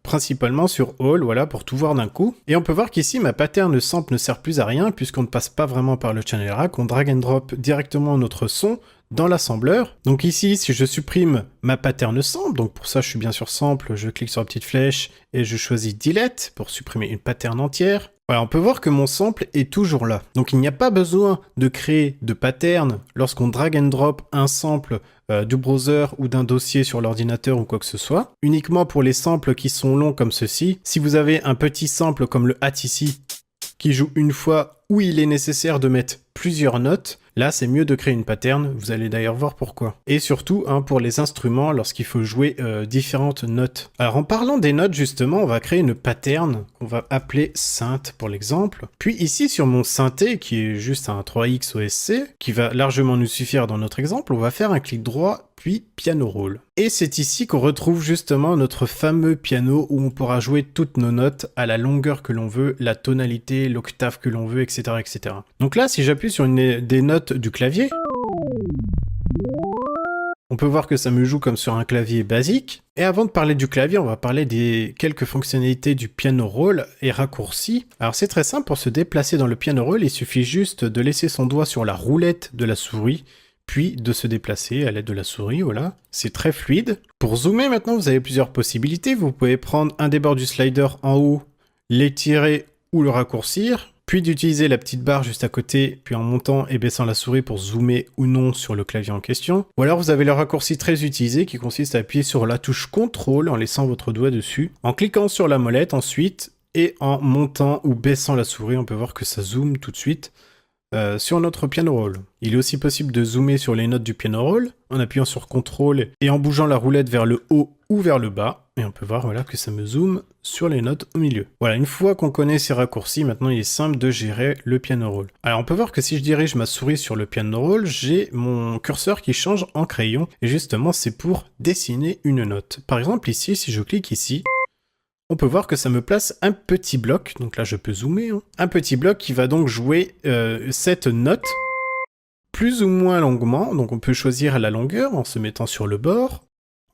principalement sur All, voilà, pour tout voir d'un coup. Et on peut voir qu'ici ma pattern sample ne sert plus à rien puisqu'on ne passe pas vraiment par le channel rack, on drag and drop directement notre son dans l'assembleur. Donc ici, si je supprime ma pattern sample, donc pour ça je suis bien sur sample, je clique sur la petite flèche et je choisis delete pour supprimer une pattern entière. Voilà, on peut voir que mon sample est toujours là. Donc il n'y a pas besoin de créer de pattern lorsqu'on drag and drop un sample du browser ou d'un dossier sur l'ordinateur ou quoi que ce soit. Uniquement pour les samples qui sont longs comme ceci. Si vous avez un petit sample comme le hat ici, qui joue une fois où il est nécessaire de mettre plusieurs notes, là c'est mieux de créer une pattern, vous allez d'ailleurs voir pourquoi. Et surtout pour les instruments lorsqu'il faut jouer différentes notes. Alors en parlant des notes justement, on va créer une pattern qu'on va appeler synth pour l'exemple. Puis ici sur mon synthé qui est juste un 3X OSC, qui va largement nous suffire dans notre exemple, on va faire un clic droit puis piano roll. Et c'est ici qu'on retrouve justement notre fameux piano où on pourra jouer toutes nos notes à la longueur que l'on veut, la tonalité, l'octave que l'on veut, etc., etc. Donc là, si j'appuie sur des notes du clavier, on peut voir que ça me joue comme sur un clavier basique. Et avant de parler du clavier, on va parler des quelques fonctionnalités du piano roll et raccourcis. Alors c'est très simple, pour se déplacer dans le piano roll, il suffit juste de laisser son doigt sur la roulette de la souris, puis de se déplacer à l'aide de la souris, voilà. C'est très fluide. Pour zoomer maintenant, vous avez plusieurs possibilités. Vous pouvez prendre un des bords du slider en haut, l'étirer ou le raccourcir, puis d'utiliser la petite barre juste à côté, puis en montant et baissant la souris pour zoomer ou non sur le clavier en question. Ou alors vous avez le raccourci très utilisé qui consiste à appuyer sur la touche CTRL en laissant votre doigt dessus, en cliquant sur la molette ensuite, et en montant ou baissant la souris, on peut voir que ça zoome tout de suite sur notre piano roll. Il est aussi possible de zoomer sur les notes du piano roll en appuyant sur CTRL et en bougeant la roulette vers le haut ou vers le bas. Et on peut voir voilà, que ça me zoome sur les notes au milieu. Voilà, une fois qu'on connaît ces raccourcis, maintenant il est simple de gérer le piano roll. Alors on peut voir que si je dirige ma souris sur le piano roll, j'ai mon curseur qui change en crayon. Et justement, c'est pour dessiner une note. Par exemple ici, si je clique ici, on peut voir que ça me place un petit bloc, donc là je peux zoomer, hein. Un petit bloc qui va donc jouer cette note plus ou moins longuement, donc on peut choisir la longueur en se mettant sur le bord,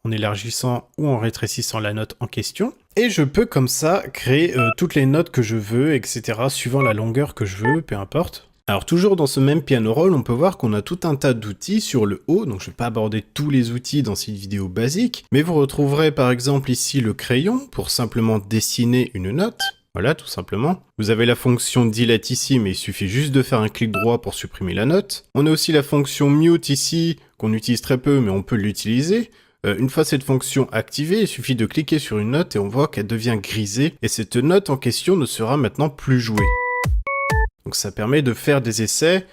en élargissant ou en rétrécissant la note en question, et je peux comme ça créer toutes les notes que je veux, etc., suivant la longueur que je veux, peu importe. Alors toujours dans ce même piano roll, on peut voir qu'on a tout un tas d'outils sur le haut, donc je ne vais pas aborder tous les outils dans cette vidéo basique, mais vous retrouverez par exemple ici le crayon pour simplement dessiner une note. Voilà, tout simplement. Vous avez la fonction delete ici, mais il suffit juste de faire un clic droit pour supprimer la note. On a aussi la fonction mute ici, qu'on utilise très peu, mais on peut l'utiliser. Une fois cette fonction activée, il suffit de cliquer sur une note et on voit qu'elle devient grisée, et cette note en question ne sera maintenant plus jouée. Donc ça permet de faire des essais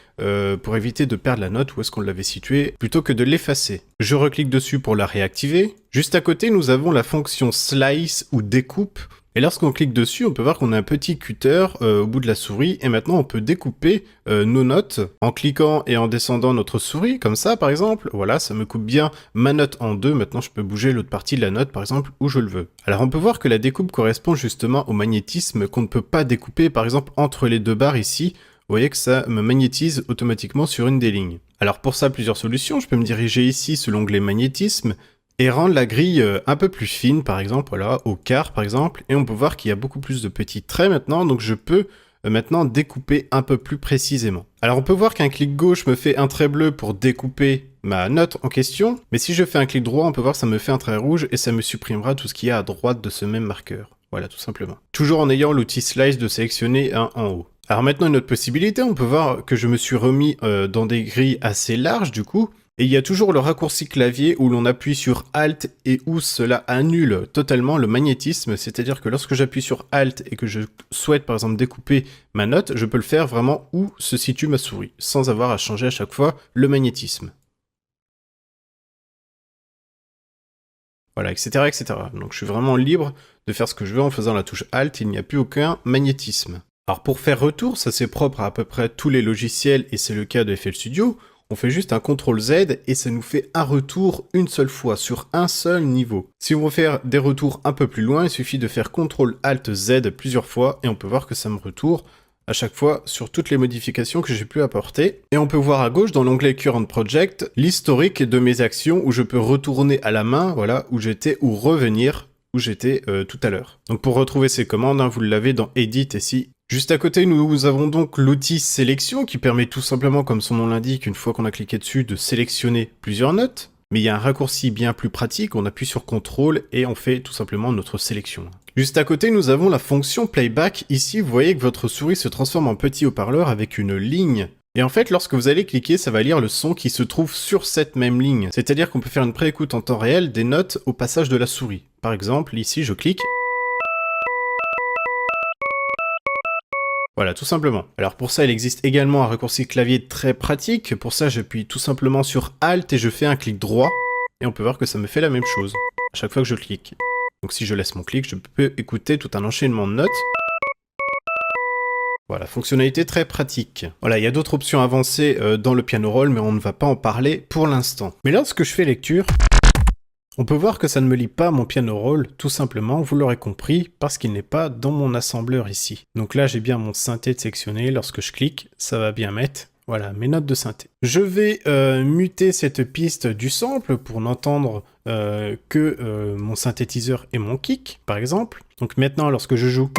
pour éviter de perdre la note où est-ce qu'on l'avait située, plutôt que de l'effacer. Je reclique dessus pour la réactiver. Juste à côté, nous avons la fonction slice ou découpe. Et lorsqu'on clique dessus, on peut voir qu'on a un petit cutter au bout de la souris, et maintenant on peut découper nos notes en cliquant et en descendant notre souris, comme ça par exemple. Voilà, ça me coupe bien ma note en deux, maintenant je peux bouger l'autre partie de la note par exemple où je le veux. Alors on peut voir que la découpe correspond justement au magnétisme qu'on ne peut pas découper par exemple entre les deux barres ici. Vous voyez que ça me magnétise automatiquement sur une des lignes. Alors pour ça, plusieurs solutions. Je peux me diriger ici sur l'onglet magnétisme, et rendre la grille un peu plus fine, par exemple, voilà, au quart par exemple, et on peut voir qu'il y a beaucoup plus de petits traits maintenant, donc je peux maintenant découper un peu plus précisément. Alors on peut voir qu'un clic gauche me fait un trait bleu pour découper ma note en question, mais si je fais un clic droit, on peut voir que ça me fait un trait rouge, et ça me supprimera tout ce qu'il y a à droite de ce même marqueur. Voilà, tout simplement. Toujours en ayant l'outil Slice de sélectionner un en haut. Alors maintenant, une autre possibilité, on peut voir que je me suis remis dans des grilles assez larges du coup, et il y a toujours le raccourci clavier où l'on appuie sur Alt et où cela annule totalement le magnétisme, c'est-à-dire que lorsque j'appuie sur Alt et que je souhaite par exemple découper ma note, je peux le faire vraiment où se situe ma souris, sans avoir à changer à chaque fois le magnétisme. Voilà, etc., etc. Donc je suis vraiment libre de faire ce que je veux en faisant la touche Alt, il n'y a plus aucun magnétisme. Alors pour faire retour, ça c'est propre à peu près tous les logiciels et c'est le cas de FL Studio, on fait juste un CTRL Z et ça nous fait un retour une seule fois sur un seul niveau. Si on veut faire des retours un peu plus loin, il suffit de faire CTRL ALT Z plusieurs fois et on peut voir que ça me retourne à chaque fois sur toutes les modifications que j'ai pu apporter. Et on peut voir à gauche dans l'onglet Current Project l'historique de mes actions où je peux retourner à la main, voilà, où j'étais ou revenir où j'étais tout à l'heure. Donc pour retrouver ces commandes, hein, vous l'avez dans Edit ici. Juste à côté, nous avons donc l'outil sélection qui permet tout simplement, comme son nom l'indique, une fois qu'on a cliqué dessus, de sélectionner plusieurs notes. Mais il y a un raccourci bien plus pratique, on appuie sur CTRL et on fait tout simplement notre sélection. Juste à côté, nous avons la fonction Playback. Ici, vous voyez que votre souris se transforme en petit haut-parleur avec une ligne. Et en fait, lorsque vous allez cliquer, ça va lire le son qui se trouve sur cette même ligne. C'est-à-dire qu'on peut faire une préécoute en temps réel des notes au passage de la souris. Par exemple, ici, je clique. Voilà, tout simplement. Alors pour ça, il existe également un raccourci clavier très pratique. Pour ça, j'appuie tout simplement sur Alt et je fais un clic droit. Et on peut voir que ça me fait la même chose à chaque fois que je clique. Donc si je laisse mon clic, je peux écouter tout un enchaînement de notes. Voilà, fonctionnalité très pratique. Voilà, il y a d'autres options avancées dans le piano roll, mais on ne va pas en parler pour l'instant. Mais lorsque je fais lecture, on peut voir que ça ne me lit pas mon piano roll, tout simplement, vous l'aurez compris, parce qu'il n'est pas dans mon assembleur ici. Donc là, j'ai bien mon synthé de sélectionné, lorsque je clique, ça va bien mettre, voilà, mes notes de synthé. Je vais muter cette piste du sample pour n'entendre que mon synthétiseur et mon kick, par exemple. Donc maintenant, lorsque je joue,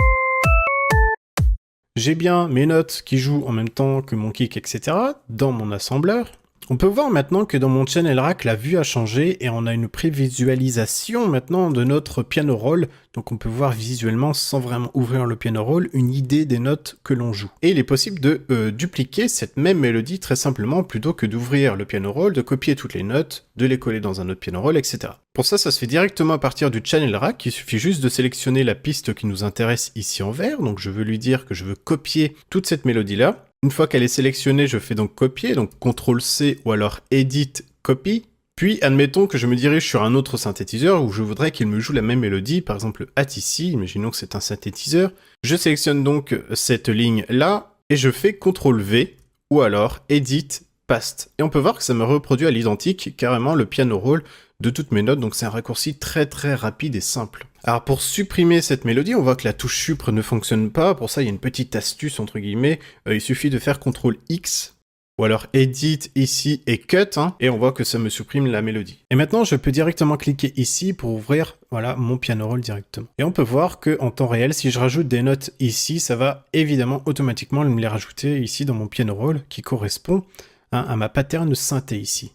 j'ai bien mes notes qui jouent en même temps que mon kick, etc. dans mon assembleur. On peut voir maintenant que dans mon channel rack, la vue a changé et on a une prévisualisation maintenant de notre piano roll. Donc on peut voir visuellement, sans vraiment ouvrir le piano roll, une idée des notes que l'on joue. Et il est possible de dupliquer cette même mélodie très simplement, plutôt que d'ouvrir le piano roll, de copier toutes les notes, de les coller dans un autre piano roll, etc. Pour ça, ça se fait directement à partir du channel rack. Il suffit juste de sélectionner la piste qui nous intéresse ici en vert. Donc je veux lui dire que je veux copier toute cette mélodie-là. Une fois qu'elle est sélectionnée, je fais donc copier, donc CTRL-C ou alors Edit, Copy. Puis, admettons que je me dirige sur un autre synthétiseur où je voudrais qu'il me joue la même mélodie, par exemple le Hat ici, imaginons que c'est un synthétiseur. Je sélectionne donc cette ligne-là et je fais CTRL-V ou alors Edit, Paste. Et on peut voir que ça me reproduit à l'identique carrément le piano roll de toutes mes notes, donc c'est un raccourci très rapide et simple. Alors pour supprimer cette mélodie, on voit que la touche supr ne fonctionne pas, pour ça il y a une petite astuce entre guillemets, il suffit de faire CTRL X, ou alors Edit ici et Cut, et on voit que ça me supprime la mélodie. Et maintenant je peux directement cliquer ici pour ouvrir voilà, mon piano roll directement. Et on peut voir que en temps réel, si je rajoute des notes ici, ça va évidemment automatiquement me les rajouter ici dans mon piano roll qui correspond à ma pattern synthé ici.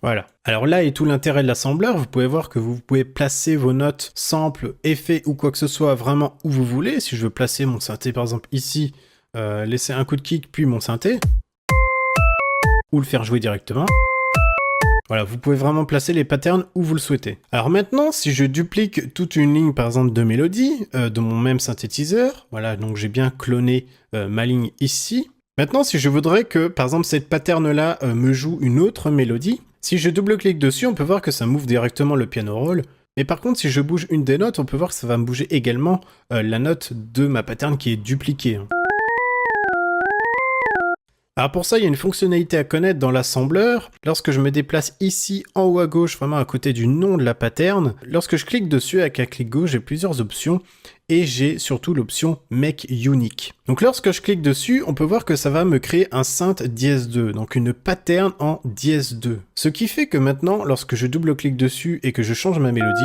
Voilà. Alors là est tout l'intérêt de l'assembleur, vous pouvez voir que vous pouvez placer vos notes, samples, effets ou quoi que ce soit vraiment où vous voulez. Si je veux placer mon synthé par exemple ici, laisser un coup de kick puis mon synthé, ou le faire jouer directement. Voilà, vous pouvez vraiment placer les patterns où vous le souhaitez. Alors maintenant, si je duplique toute une ligne par exemple de mélodie de mon même synthétiseur, voilà, donc j'ai bien cloné ma ligne ici. Maintenant, si je voudrais que par exemple cette pattern-là me joue une autre mélodie, si je double-clique dessus, on peut voir que ça m'ouvre directement le piano roll. Mais par contre, si je bouge une des notes, on peut voir que ça va me bouger également la note de ma pattern qui est dupliquée. Alors pour ça, il y a une fonctionnalité à connaître dans l'assembleur. Lorsque je me déplace ici en haut à gauche, vraiment à côté du nom de la pattern, lorsque je clique dessus avec un clic gauche, j'ai plusieurs options et j'ai surtout l'option Make Unique. Donc lorsque je clique dessus, on peut voir que ça va me créer un synth dièse 2, donc une pattern en dièse 2. Ce qui fait que maintenant, lorsque je double-clique dessus et que je change ma mélodie,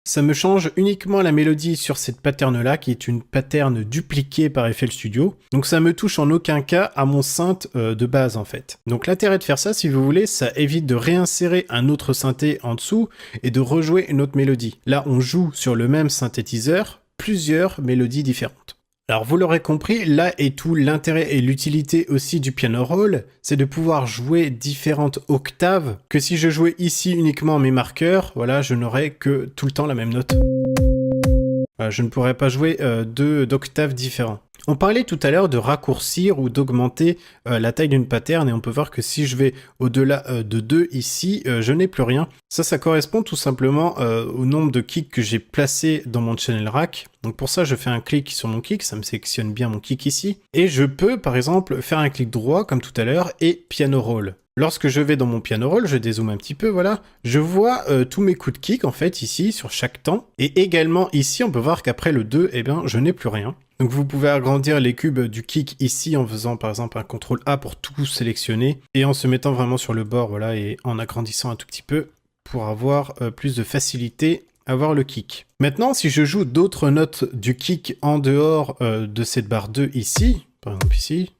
ça me change uniquement la mélodie sur cette pattern-là, qui est une pattern dupliquée par FL Studio. Donc ça me touche en aucun cas à mon synth de base en fait. Donc l'intérêt de faire ça, si vous voulez, ça évite de réinsérer un autre synthé en dessous et de rejouer une autre mélodie. Là, on joue sur le même synthétiseur plusieurs mélodies différentes. Alors vous l'aurez compris, là est tout l'intérêt et l'utilité aussi du piano roll, c'est de pouvoir jouer différentes octaves, que si je jouais ici uniquement mes marqueurs, voilà, je n'aurais que tout le temps la même note. Je ne pourrais pas jouer d'octaves différents. On parlait tout à l'heure de raccourcir ou d'augmenter la taille d'une pattern et on peut voir que si je vais au-delà de 2 ici, je n'ai plus rien. Ça correspond tout simplement au nombre de kicks que j'ai placés dans mon channel rack. Donc pour ça, je fais un clic sur mon kick, ça me sélectionne bien mon kick ici. Et je peux par exemple faire un clic droit comme tout à l'heure et piano roll. Lorsque je vais dans mon piano roll, je dézoome un petit peu, voilà, je vois tous mes coups de kick en fait ici sur chaque temps. Et également ici, on peut voir qu'après le 2, eh bien, je n'ai plus rien. Donc vous pouvez agrandir les cubes du kick ici en faisant par exemple un CTRL A pour tout sélectionner et en se mettant vraiment sur le bord, voilà, et en agrandissant un tout petit peu pour avoir plus de facilité à voir le kick. Maintenant, si je joue d'autres notes du kick en dehors de cette barre 2 ici, par exemple ici,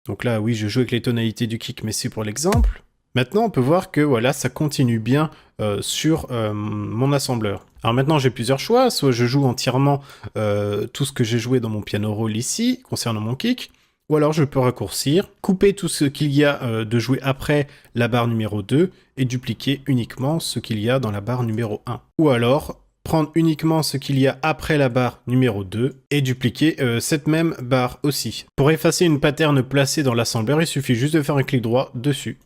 donc là, oui, je joue avec les tonalités du kick, mais c'est pour l'exemple. Maintenant, on peut voir que voilà, ça continue bien sur mon assembleur. Alors maintenant, j'ai plusieurs choix. Soit je joue entièrement tout ce que j'ai joué dans mon piano roll ici, concernant mon kick. Ou alors je peux raccourcir, couper tout ce qu'il y a de jouer après la barre numéro 2 et dupliquer uniquement ce qu'il y a dans la barre numéro 1. Ou alors prendre uniquement ce qu'il y a après la barre numéro 2 et dupliquer cette même barre aussi. Pour effacer une pattern placée dans l'assembleur, il suffit juste de faire un clic droit dessus.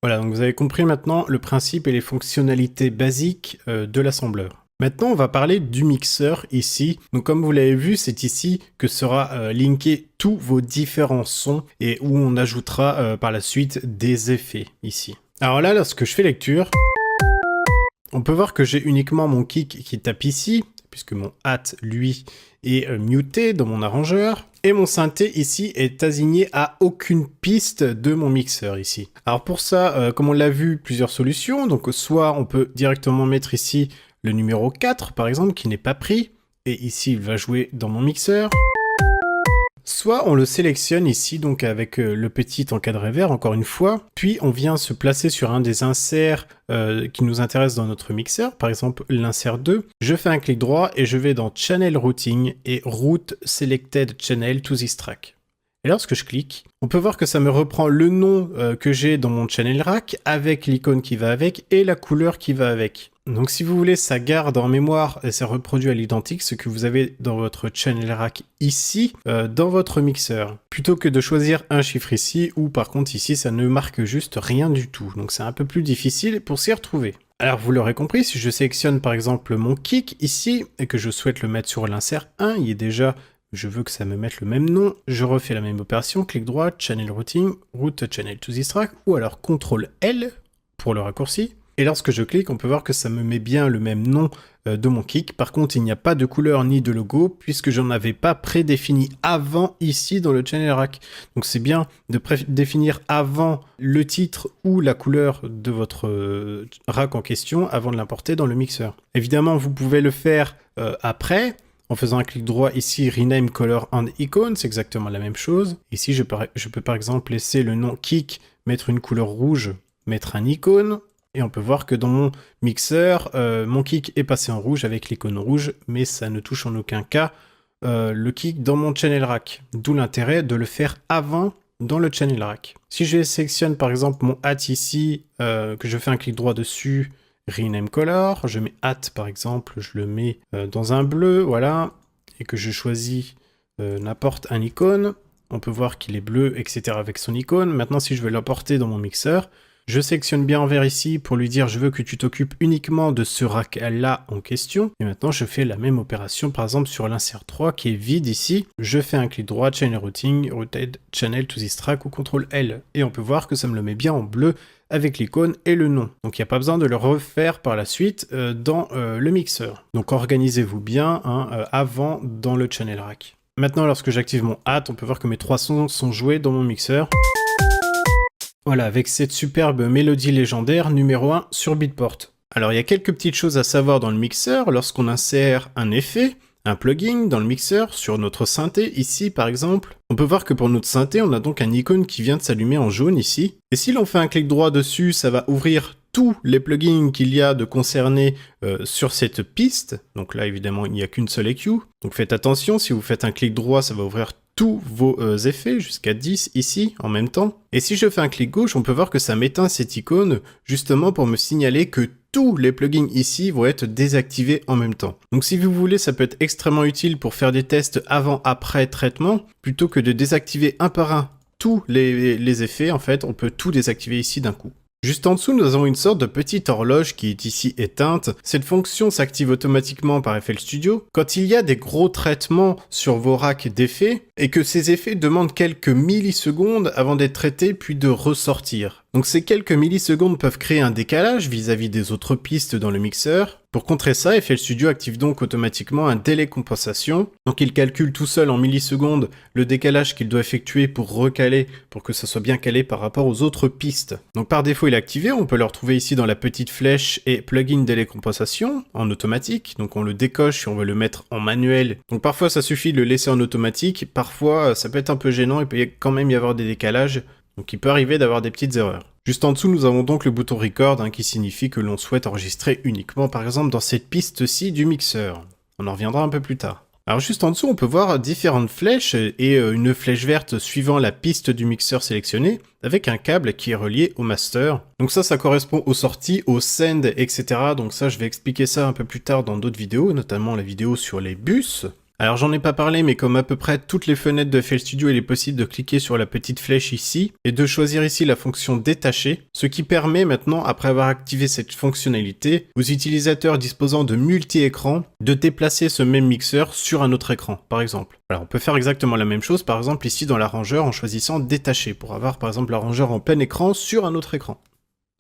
Voilà, donc vous avez compris maintenant le principe et les fonctionnalités basiques de l'assembleur. Maintenant, on va parler du mixeur ici. Donc comme vous l'avez vu, c'est ici que sera linké tous vos différents sons et où on ajoutera par la suite des effets ici. Alors là, lorsque je fais lecture, on peut voir que j'ai uniquement mon kick qui tape ici, puisque mon hat, lui, est muté dans mon arrangeur. Et mon synthé ici est assigné à aucune piste de mon mixeur ici. Alors pour ça, comme on l'a vu, plusieurs solutions. Donc soit on peut directement mettre ici le numéro 4 par exemple qui n'est pas pris. Et ici il va jouer dans mon mixeur. Soit on le sélectionne ici, donc avec le petit encadré vert, encore une fois, puis on vient se placer sur un des inserts qui nous intéressent dans notre mixeur, par exemple l'insert 2. Je fais un clic droit et je vais dans Channel Routing et Route Selected Channel to this track. Et lorsque je clique, on peut voir que ça me reprend le nom que j'ai dans mon channel rack avec l'icône qui va avec et la couleur qui va avec. Donc si vous voulez, ça garde en mémoire et ça reproduit à l'identique ce que vous avez dans votre channel rack ici, dans votre mixeur. Plutôt que de choisir un chiffre ici, ou par contre ici, ça ne marque juste rien du tout. Donc c'est un peu plus difficile pour s'y retrouver. Alors vous l'aurez compris, si je sélectionne par exemple mon kick ici, et que je souhaite le mettre sur l'insert 1, il est déjà... Je veux que ça me mette le même nom, je refais la même opération, clic droit, Channel Routing, Route Channel to this track, ou alors CTRL L pour le raccourci. Et lorsque je clique, on peut voir que ça me met bien le même nom de mon kick. Par contre, il n'y a pas de couleur ni de logo, puisque j'en avais pas prédéfini avant ici dans le Channel Rack. Donc c'est bien de définir avant le titre ou la couleur de votre rack en question, avant de l'importer dans le mixeur. Évidemment, vous pouvez le faire après, en faisant un clic droit ici, Rename Color and Icon, c'est exactement la même chose. Ici, je peux par exemple laisser le nom Kick, mettre une couleur rouge, mettre un icône, et on peut voir que dans mon mixeur, mon kick est passé en rouge avec l'icône rouge, mais ça ne touche en aucun cas le kick dans mon channel rack. D'où l'intérêt de le faire avant dans le channel rack. Si je sélectionne par exemple mon hat ici, que je fais un clic droit dessus, Rename Color, je mets hat par exemple, je le mets dans un bleu, voilà, et que je choisis n'importe un icône, on peut voir qu'il est bleu, etc. avec son icône. Maintenant, si je veux l'importer dans mon mixeur, je sélectionne bien en vert ici pour lui dire je veux que tu t'occupes uniquement de ce rack-là en question. Et maintenant, je fais la même opération par exemple sur l'insert 3 qui est vide ici. Je fais un clic droit, Channel Routing, Rotate Channel to this track ou CTRL L. Et on peut voir que ça me le met bien en bleu avec l'icône et le nom. Donc il n'y a pas besoin de le refaire par la suite dans le mixeur. Donc organisez-vous bien avant dans le channel rack. Maintenant, lorsque j'active mon hat, on peut voir que mes 3 sons sont joués dans mon mixeur. Voilà, avec cette superbe mélodie légendaire numéro 1 sur Beatport. Alors il y a quelques petites choses à savoir dans le mixeur lorsqu'on insère un effet, un plugin dans le mixeur sur notre synthé ici par exemple. On peut voir que pour notre synthé, on a donc un icône qui vient de s'allumer en jaune ici. Et si l'on fait un clic droit dessus, ça va ouvrir tous les plugins qu'il y a de concernés sur cette piste. Donc là évidemment il n'y a qu'une seule EQ. Donc faites attention, si vous faites un clic droit, ça va ouvrir tous vos effets, jusqu'à 10 ici, en même temps. Et si je fais un clic gauche, on peut voir que ça m'éteint cette icône, justement pour me signaler que tous les plugins ici vont être désactivés en même temps. Donc si vous voulez, ça peut être extrêmement utile pour faire des tests avant-après traitement, plutôt que de désactiver un par un tous les effets, en fait, on peut tout désactiver ici d'un coup. Juste en dessous, nous avons une sorte de petite horloge qui est ici éteinte. Cette fonction s'active automatiquement par FL Studio quand il y a des gros traitements sur vos racks d'effets et que ces effets demandent quelques millisecondes avant d'être traités puis de ressortir. Donc ces quelques millisecondes peuvent créer un décalage vis-à-vis des autres pistes dans le mixeur. Pour contrer ça, FL Studio active donc automatiquement un délai compensation. Donc il calcule tout seul en millisecondes le décalage qu'il doit effectuer pour recaler, pour que ça soit bien calé par rapport aux autres pistes. Donc par défaut il est activé, on peut le retrouver ici dans la petite flèche et plugin délai compensation en automatique. Donc on le décoche si on veut le mettre en manuel. Donc parfois ça suffit de le laisser en automatique, parfois ça peut être un peu gênant, il peut quand même y avoir des décalages. Donc il peut arriver d'avoir des petites erreurs. Juste en dessous, nous avons donc le bouton Record qui signifie que l'on souhaite enregistrer uniquement par exemple dans cette piste-ci du mixeur. On en reviendra un peu plus tard. Alors juste en dessous, on peut voir différentes flèches et une flèche verte suivant la piste du mixeur sélectionnée avec un câble qui est relié au master. Donc ça correspond aux sorties, au send, etc. Donc ça, je vais expliquer ça un peu plus tard dans d'autres vidéos, notamment la vidéo sur les bus. Alors j'en ai pas parlé, mais comme à peu près toutes les fenêtres de FL Studio, il est possible de cliquer sur la petite flèche ici et de choisir ici la fonction détacher, ce qui permet maintenant, après avoir activé cette fonctionnalité, aux utilisateurs disposant de multi-écrans, de déplacer ce même mixeur sur un autre écran, par exemple. Alors on peut faire exactement la même chose, par exemple ici dans l'arrangeur en choisissant détacher, pour avoir par exemple l'arrangeur en plein écran sur un autre écran.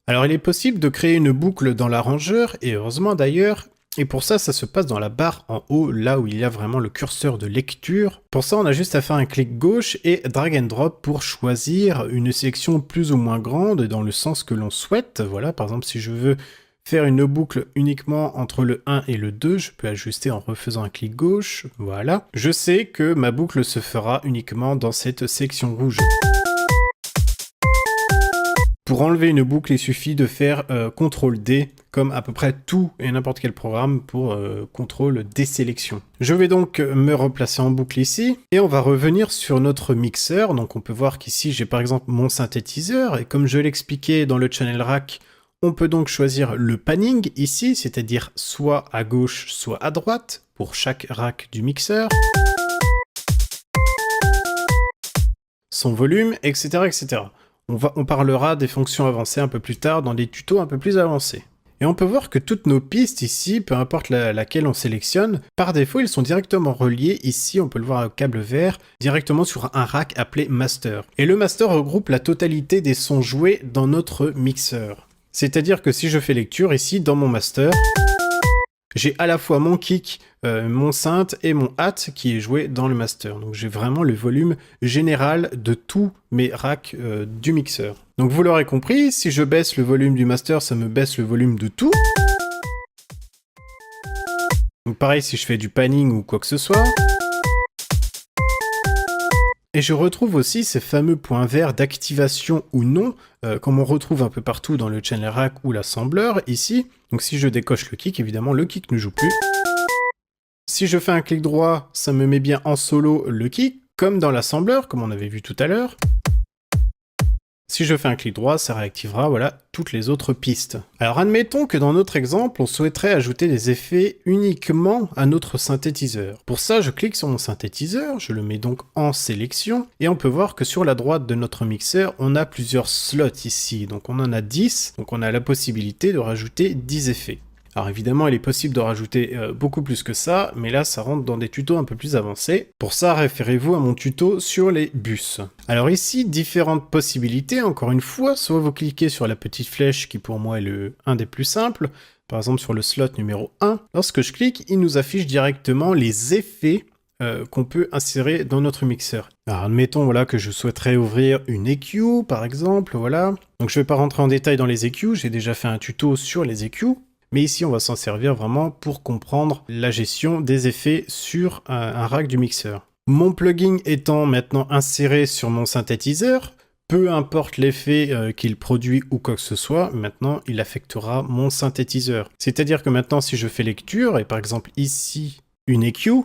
Alors il est possible de créer une boucle dans l'arrangeur, et heureusement d'ailleurs, et pour ça, ça se passe dans la barre en haut, là où il y a vraiment le curseur de lecture. Pour ça, on a juste à faire un clic gauche et drag and drop pour choisir une sélection plus ou moins grande dans le sens que l'on souhaite. Voilà, par exemple, si je veux faire une boucle uniquement entre le 1 et le 2, je peux ajuster en refaisant un clic gauche, voilà. Je sais que ma boucle se fera uniquement dans cette section rouge. Pour enlever une boucle, il suffit de faire CTRL-D, comme à peu près tout et n'importe quel programme pour CTRL désélection. Je vais donc me replacer en boucle ici, et on va revenir sur notre mixeur. Donc on peut voir qu'ici j'ai par exemple mon synthétiseur, et comme je l'expliquais dans le channel rack, on peut donc choisir le panning ici, c'est-à-dire soit à gauche, soit à droite, pour chaque rack du mixeur. Son volume, etc. etc. On parlera des fonctions avancées un peu plus tard dans des tutos un peu plus avancés. Et on peut voir que toutes nos pistes ici, peu importe laquelle on sélectionne, par défaut, ils sont directement reliés. Ici, on peut le voir au câble vert, directement sur un rack appelé master. Et le master regroupe la totalité des sons joués dans notre mixeur. C'est-à-dire que si je fais lecture ici, dans mon master, j'ai à la fois mon kick, mon synth et mon hat qui est joué dans le master. Donc j'ai vraiment le volume général de tous mes racks du mixeur. Donc vous l'aurez compris, si je baisse le volume du master, ça me baisse le volume de tout. Donc pareil si je fais du panning ou quoi que ce soit. Et je retrouve aussi ces fameux points verts d'activation ou non, comme on retrouve un peu partout dans le channel rack ou l'assembleur, ici. Donc si je décoche le kick, évidemment, le kick ne joue plus. Si je fais un clic droit, ça me met bien en solo le kick, comme dans l'assembleur, comme on avait vu tout à l'heure. Si je fais un clic droit, ça réactivera voilà, toutes les autres pistes. Alors admettons que dans notre exemple, on souhaiterait ajouter des effets uniquement à notre synthétiseur. Pour ça, je clique sur mon synthétiseur, je le mets donc en sélection, et on peut voir que sur la droite de notre mixeur, on a plusieurs slots ici. Donc on en a 10, donc on a la possibilité de rajouter 10 effets. Alors évidemment, il est possible de rajouter beaucoup plus que ça, mais là, ça rentre dans des tutos un peu plus avancés. Pour ça, référez-vous à mon tuto sur les bus. Alors ici, différentes possibilités, encore une fois, soit vous cliquez sur la petite flèche qui pour moi est un des plus simples, par exemple sur le slot numéro 1. Lorsque je clique, il nous affiche directement les effets qu'on peut insérer dans notre mixeur. Alors admettons voilà, que je souhaiterais ouvrir une EQ, par exemple, voilà. Donc je ne vais pas rentrer en détail dans les EQ, j'ai déjà fait un tuto sur les EQ. Mais ici, on va s'en servir vraiment pour comprendre la gestion des effets sur un rack du mixeur. Mon plugin étant maintenant inséré sur mon synthétiseur, peu importe l'effet qu'il produit ou quoi que ce soit, maintenant, il affectera mon synthétiseur. C'est-à-dire que maintenant, si je fais lecture, et par exemple ici, une EQ,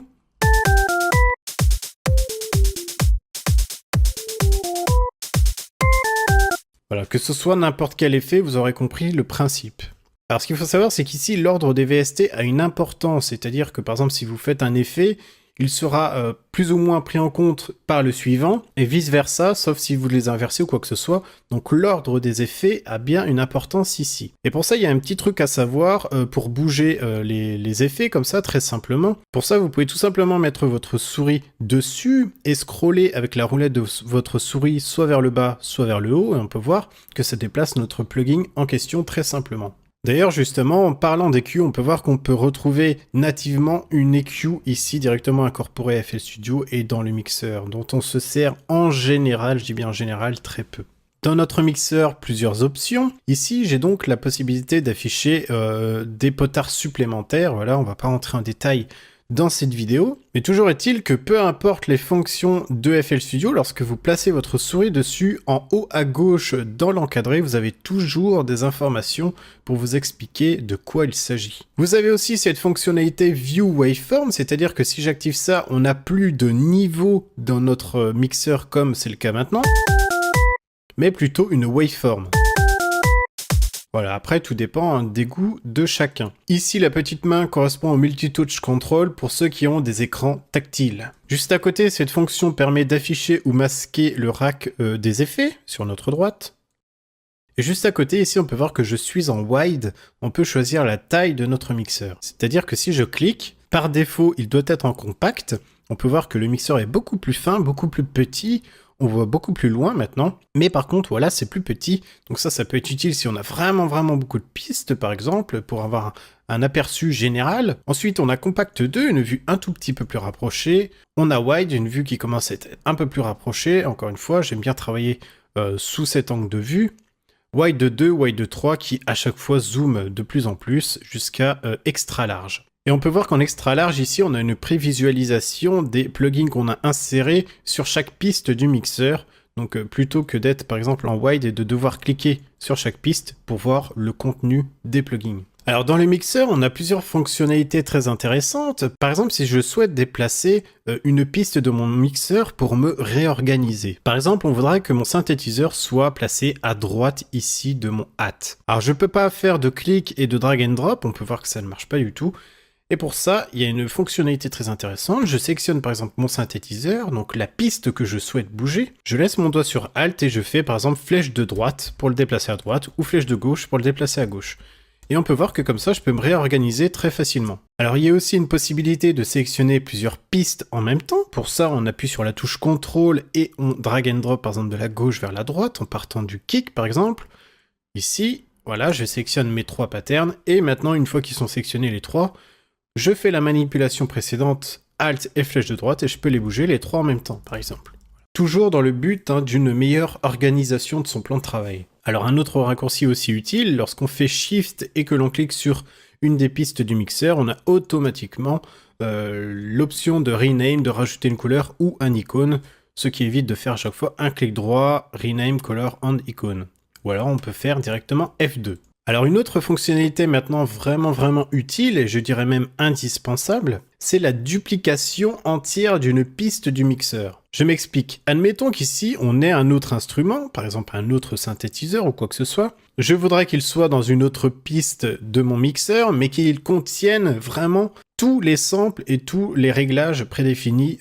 voilà, que ce soit n'importe quel effet, vous aurez compris le principe. Alors ce qu'il faut savoir, c'est qu'ici, l'ordre des VST a une importance, c'est-à-dire que par exemple, si vous faites un effet, il sera plus ou moins pris en compte par le suivant, et vice-versa, sauf si vous les inversez ou quoi que ce soit. Donc l'ordre des effets a bien une importance ici. Et pour ça, il y a un petit truc à savoir pour bouger les effets, comme ça, très simplement. Pour ça, vous pouvez tout simplement mettre votre souris dessus et scroller avec la roulette de votre souris soit vers le bas, soit vers le haut, et on peut voir que ça déplace notre plugin en question très simplement. D'ailleurs, justement, en parlant d'EQ, on peut voir qu'on peut retrouver nativement une EQ ici directement incorporée à FL Studio et dans le mixeur, dont on se sert en général, je dis bien en général, très peu. Dans notre mixeur, plusieurs options. Ici, j'ai donc la possibilité d'afficher des potards supplémentaires. Voilà, on va pas rentrer en détail dans cette vidéo. Mais toujours est-il que peu importe les fonctions de FL Studio, lorsque vous placez votre souris dessus, en haut à gauche dans l'encadré, vous avez toujours des informations pour vous expliquer de quoi il s'agit. Vous avez aussi cette fonctionnalité View Waveform, c'est-à-dire que si j'active ça, on n'a plus de niveau dans notre mixeur comme c'est le cas maintenant, mais plutôt une waveform. Voilà, après tout dépend des goûts de chacun. Ici, la petite main correspond au multi-touch control pour ceux qui ont des écrans tactiles. Juste à côté, cette fonction permet d'afficher ou masquer le rack des effets sur notre droite. Et juste à côté, ici, on peut voir que je suis en wide. On peut choisir la taille de notre mixeur. C'est-à-dire que si je clique, par défaut, il doit être en compact. On peut voir que le mixeur est beaucoup plus fin, beaucoup plus petit. On voit beaucoup plus loin maintenant, mais par contre, voilà, c'est plus petit. Donc ça peut être utile si on a vraiment beaucoup de pistes, par exemple, pour avoir un aperçu général. Ensuite, on a Compact 2, une vue un tout petit peu plus rapprochée. On a Wide, une vue qui commence à être un peu plus rapprochée. Encore une fois, j'aime bien travailler sous cet angle de vue. wide de 2, wide de 3 qui à chaque fois zoom de plus en plus jusqu'à extra large. Et on peut voir qu'en extra large ici, on a une prévisualisation des plugins qu'on a insérés sur chaque piste du mixeur. Donc plutôt que d'être par exemple en wide et de devoir cliquer sur chaque piste pour voir le contenu des plugins. Alors dans le mixeur, on a plusieurs fonctionnalités très intéressantes. Par exemple, si je souhaite déplacer une piste de mon mixeur pour me réorganiser. Par exemple, on voudrait que mon synthétiseur soit placé à droite ici de mon hat. Alors je peux pas faire de clic et de drag and drop, on peut voir que ça ne marche pas du tout. Et pour ça, il y a une fonctionnalité très intéressante. Je sélectionne par exemple mon synthétiseur, donc la piste que je souhaite bouger. Je laisse mon doigt sur Alt et je fais par exemple flèche de droite pour le déplacer à droite ou flèche de gauche pour le déplacer à gauche. Et on peut voir que comme ça, je peux me réorganiser très facilement. Alors il y a aussi une possibilité de sélectionner plusieurs pistes en même temps. Pour ça, on appuie sur la touche CTRL et on drag and drop par exemple de la gauche vers la droite en partant du kick par exemple. Ici, voilà, je sélectionne mes 3 patterns et maintenant une fois qu'ils sont sélectionnés les 3, je fais la manipulation précédente, Alt et flèche de droite, et je peux les bouger les 3 en même temps, par exemple. Toujours dans le but d'une meilleure organisation de son plan de travail. Alors un autre raccourci aussi utile, lorsqu'on fait Shift et que l'on clique sur une des pistes du mixeur, on a automatiquement l'option de rename, de rajouter une couleur ou un icône, ce qui évite de faire à chaque fois un clic droit, rename, color and icône. Ou alors on peut faire directement F2. Alors une autre fonctionnalité maintenant vraiment utile, et je dirais même indispensable, c'est la duplication entière d'une piste du mixeur. Je m'explique. Admettons qu'ici on ait un autre instrument, par exemple un autre synthétiseur ou quoi que ce soit. Je voudrais qu'il soit dans une autre piste de mon mixeur, mais qu'il contienne vraiment tous les samples et tous les réglages prédéfinis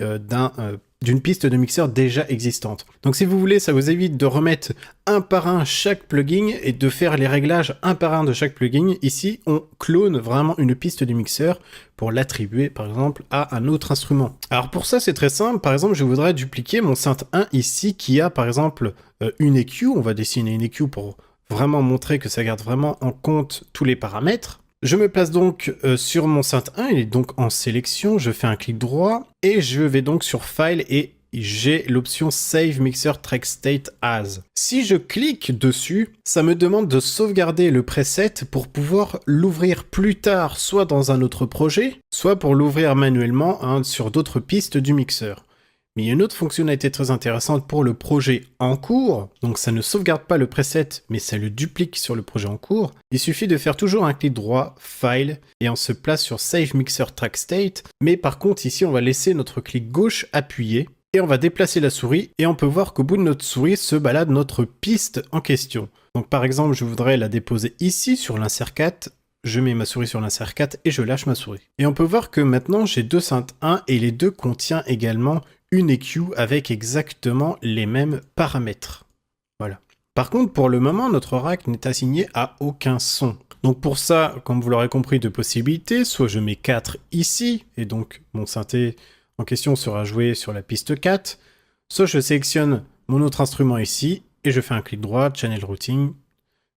d'une piste de mixeur déjà existante. Donc si vous voulez, ça vous évite de remettre un par un chaque plugin et de faire les réglages un par un de chaque plugin. Ici, on clone vraiment une piste du mixeur pour l'attribuer par exemple à un autre instrument. Alors pour ça, c'est très simple. Par exemple, je voudrais dupliquer mon synth 1 ici qui a par exemple une EQ. On va dessiner une EQ pour vraiment montrer que ça garde vraiment en compte tous les paramètres. Je me place donc sur mon synth 1, il est donc en sélection, je fais un clic droit et je vais donc sur File et j'ai l'option Save Mixer Track State As. Si je clique dessus, ça me demande de sauvegarder le preset pour pouvoir l'ouvrir plus tard, soit dans un autre projet, soit pour l'ouvrir manuellement sur d'autres pistes du mixeur. Mais il y a une autre fonctionnalité très intéressante pour le projet en cours, donc ça ne sauvegarde pas le preset, mais ça le duplique sur le projet en cours. Il suffit de faire toujours un clic droit, File, et on se place sur Save Mixer Track State, mais par contre ici on va laisser notre clic gauche appuyé, et on va déplacer la souris, et on peut voir qu'au bout de notre souris se balade notre piste en question. Donc par exemple, je voudrais la déposer ici sur l'insert 4, je mets ma souris sur l'insert 4 et je lâche ma souris. Et on peut voir que maintenant j'ai deux synth 1 et les deux contiennent également une EQ avec exactement les mêmes paramètres. Voilà. Par contre, pour le moment, notre rack n'est assigné à aucun son. Donc pour ça, comme vous l'aurez compris, deux possibilités. Soit je mets 4 ici, et donc mon synthé en question sera joué sur la piste 4. Soit je sélectionne mon autre instrument ici, et je fais un clic droit, Channel Routing,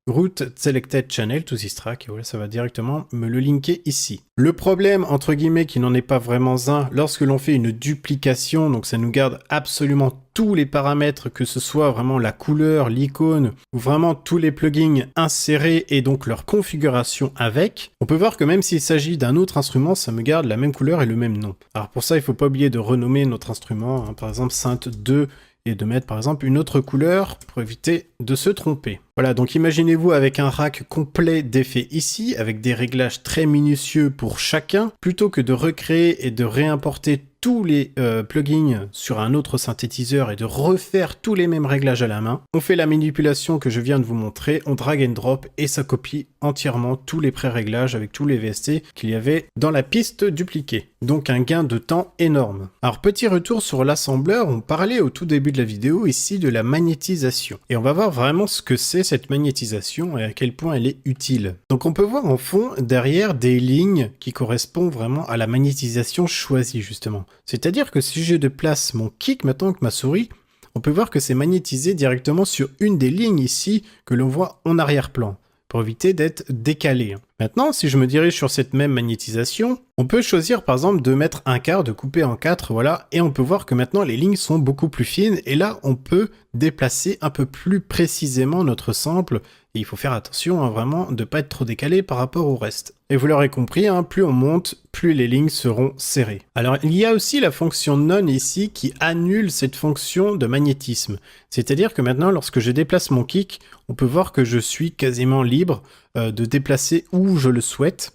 Route Selected Channel to this track, et voilà, ça va directement me le linker ici. Le problème, entre guillemets, qui n'en est pas vraiment un, lorsque l'on fait une duplication, donc ça nous garde absolument tous les paramètres, que ce soit vraiment la couleur, l'icône, ou vraiment tous les plugins insérés et donc leur configuration avec, on peut voir que même s'il s'agit d'un autre instrument, ça me garde la même couleur et le même nom. Alors pour ça, il ne faut pas oublier de renommer notre instrument, par exemple Synth 2, et de mettre par exemple une autre couleur pour éviter de se tromper. Voilà, donc imaginez-vous avec un rack complet d'effets ici, avec des réglages très minutieux pour chacun, plutôt que de recréer et de réimporter tous les plugins sur un autre synthétiseur et de refaire tous les mêmes réglages à la main. On fait la manipulation que je viens de vous montrer, on drag and drop et ça copie entièrement tous les pré-réglages avec tous les VST qu'il y avait dans la piste dupliquée. Donc un gain de temps énorme. Alors petit retour sur l'assembleur, on parlait au tout début de la vidéo ici de la magnétisation. Et on va voir vraiment ce que c'est cette magnétisation et à quel point elle est utile. Donc on peut voir en fond derrière des lignes qui correspondent vraiment à la magnétisation choisie justement. C'est-à-dire que si je déplace mon kick maintenant avec ma souris, on peut voir que c'est magnétisé directement sur une des lignes ici que l'on voit en arrière-plan, pour éviter d'être décalé. Maintenant, si je me dirige sur cette même magnétisation, on peut choisir par exemple de mettre un quart, de couper en 4, voilà, et on peut voir que maintenant les lignes sont beaucoup plus fines, et là on peut déplacer un peu plus précisément notre sample et il faut faire attention vraiment de ne pas être trop décalé par rapport au reste. Et vous l'aurez compris, plus on monte, plus les lignes seront serrées. Alors il y a aussi la fonction none ici qui annule cette fonction de magnétisme. C'est-à-dire que maintenant lorsque je déplace mon kick, on peut voir que je suis quasiment libre de déplacer où je le souhaite,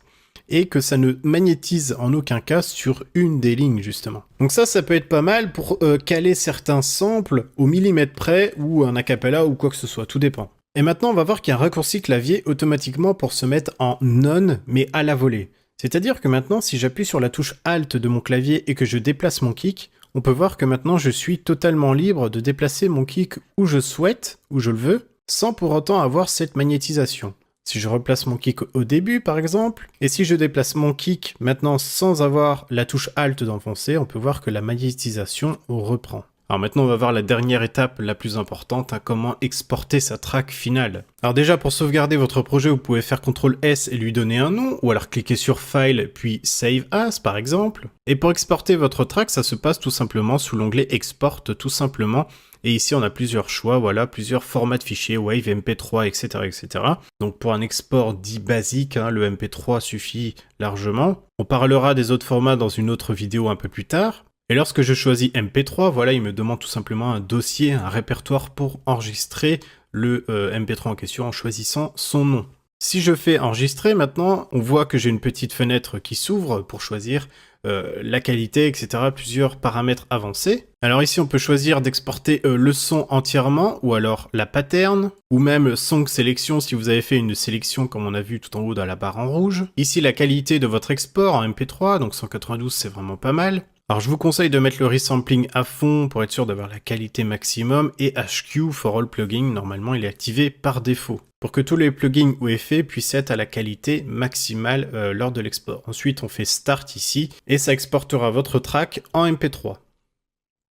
et que ça ne magnétise en aucun cas sur une des lignes justement. Donc ça peut être pas mal pour caler certains samples au millimètre près, ou un acapella ou quoi que ce soit, tout dépend. Et maintenant, on va voir qu'il y a un raccourci clavier automatiquement pour se mettre en none, mais à la volée. C'est-à-dire que maintenant, si j'appuie sur la touche Alt de mon clavier et que je déplace mon kick, on peut voir que maintenant je suis totalement libre de déplacer mon kick où je souhaite, où je le veux, sans pour autant avoir cette magnétisation. Si je replace mon kick au début, par exemple, et si je déplace mon kick maintenant sans avoir la touche Alt d'enfoncer, on peut voir que la magnétisation reprend. Alors maintenant, on va voir la dernière étape la plus importante, comment exporter sa track finale. Alors déjà, pour sauvegarder votre projet, vous pouvez faire CTRL-S et lui donner un nom, ou alors cliquer sur File, puis Save As, par exemple. Et pour exporter votre track, ça se passe tout simplement sous l'onglet Export, tout simplement. Et ici, on a plusieurs choix, voilà, plusieurs formats de fichiers, Wave, MP3, etc., etc. Donc pour un export dit basique, le MP3 suffit largement. On parlera des autres formats dans une autre vidéo un peu plus tard. Et lorsque je choisis MP3, voilà, il me demande tout simplement un dossier, un répertoire pour enregistrer le MP3 en question en choisissant son nom. Si je fais enregistrer maintenant, on voit que j'ai une petite fenêtre qui s'ouvre pour choisir la qualité, etc. Plusieurs paramètres avancés. Alors ici, on peut choisir d'exporter le son entièrement, ou alors la pattern, ou même Song Selection si vous avez fait une sélection comme on a vu tout en haut dans la barre en rouge. Ici, la qualité de votre export en MP3, donc 192, c'est vraiment pas mal. Alors je vous conseille de mettre le resampling à fond pour être sûr d'avoir la qualité maximum, et HQ for all plugins, normalement il est activé par défaut, pour que tous les plugins ou effets puissent être à la qualité maximale lors de l'export. Ensuite on fait Start ici, et ça exportera votre track en MP3.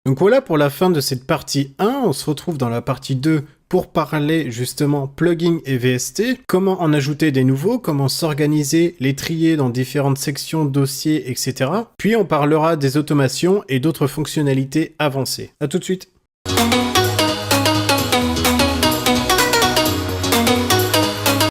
Donc voilà pour la fin de cette partie 1, on se retrouve dans la partie 2 pour parler justement plugins et VST, comment en ajouter des nouveaux, comment s'organiser, les trier dans différentes sections, dossiers, etc. Puis on parlera des automations et d'autres fonctionnalités avancées. À tout de suite.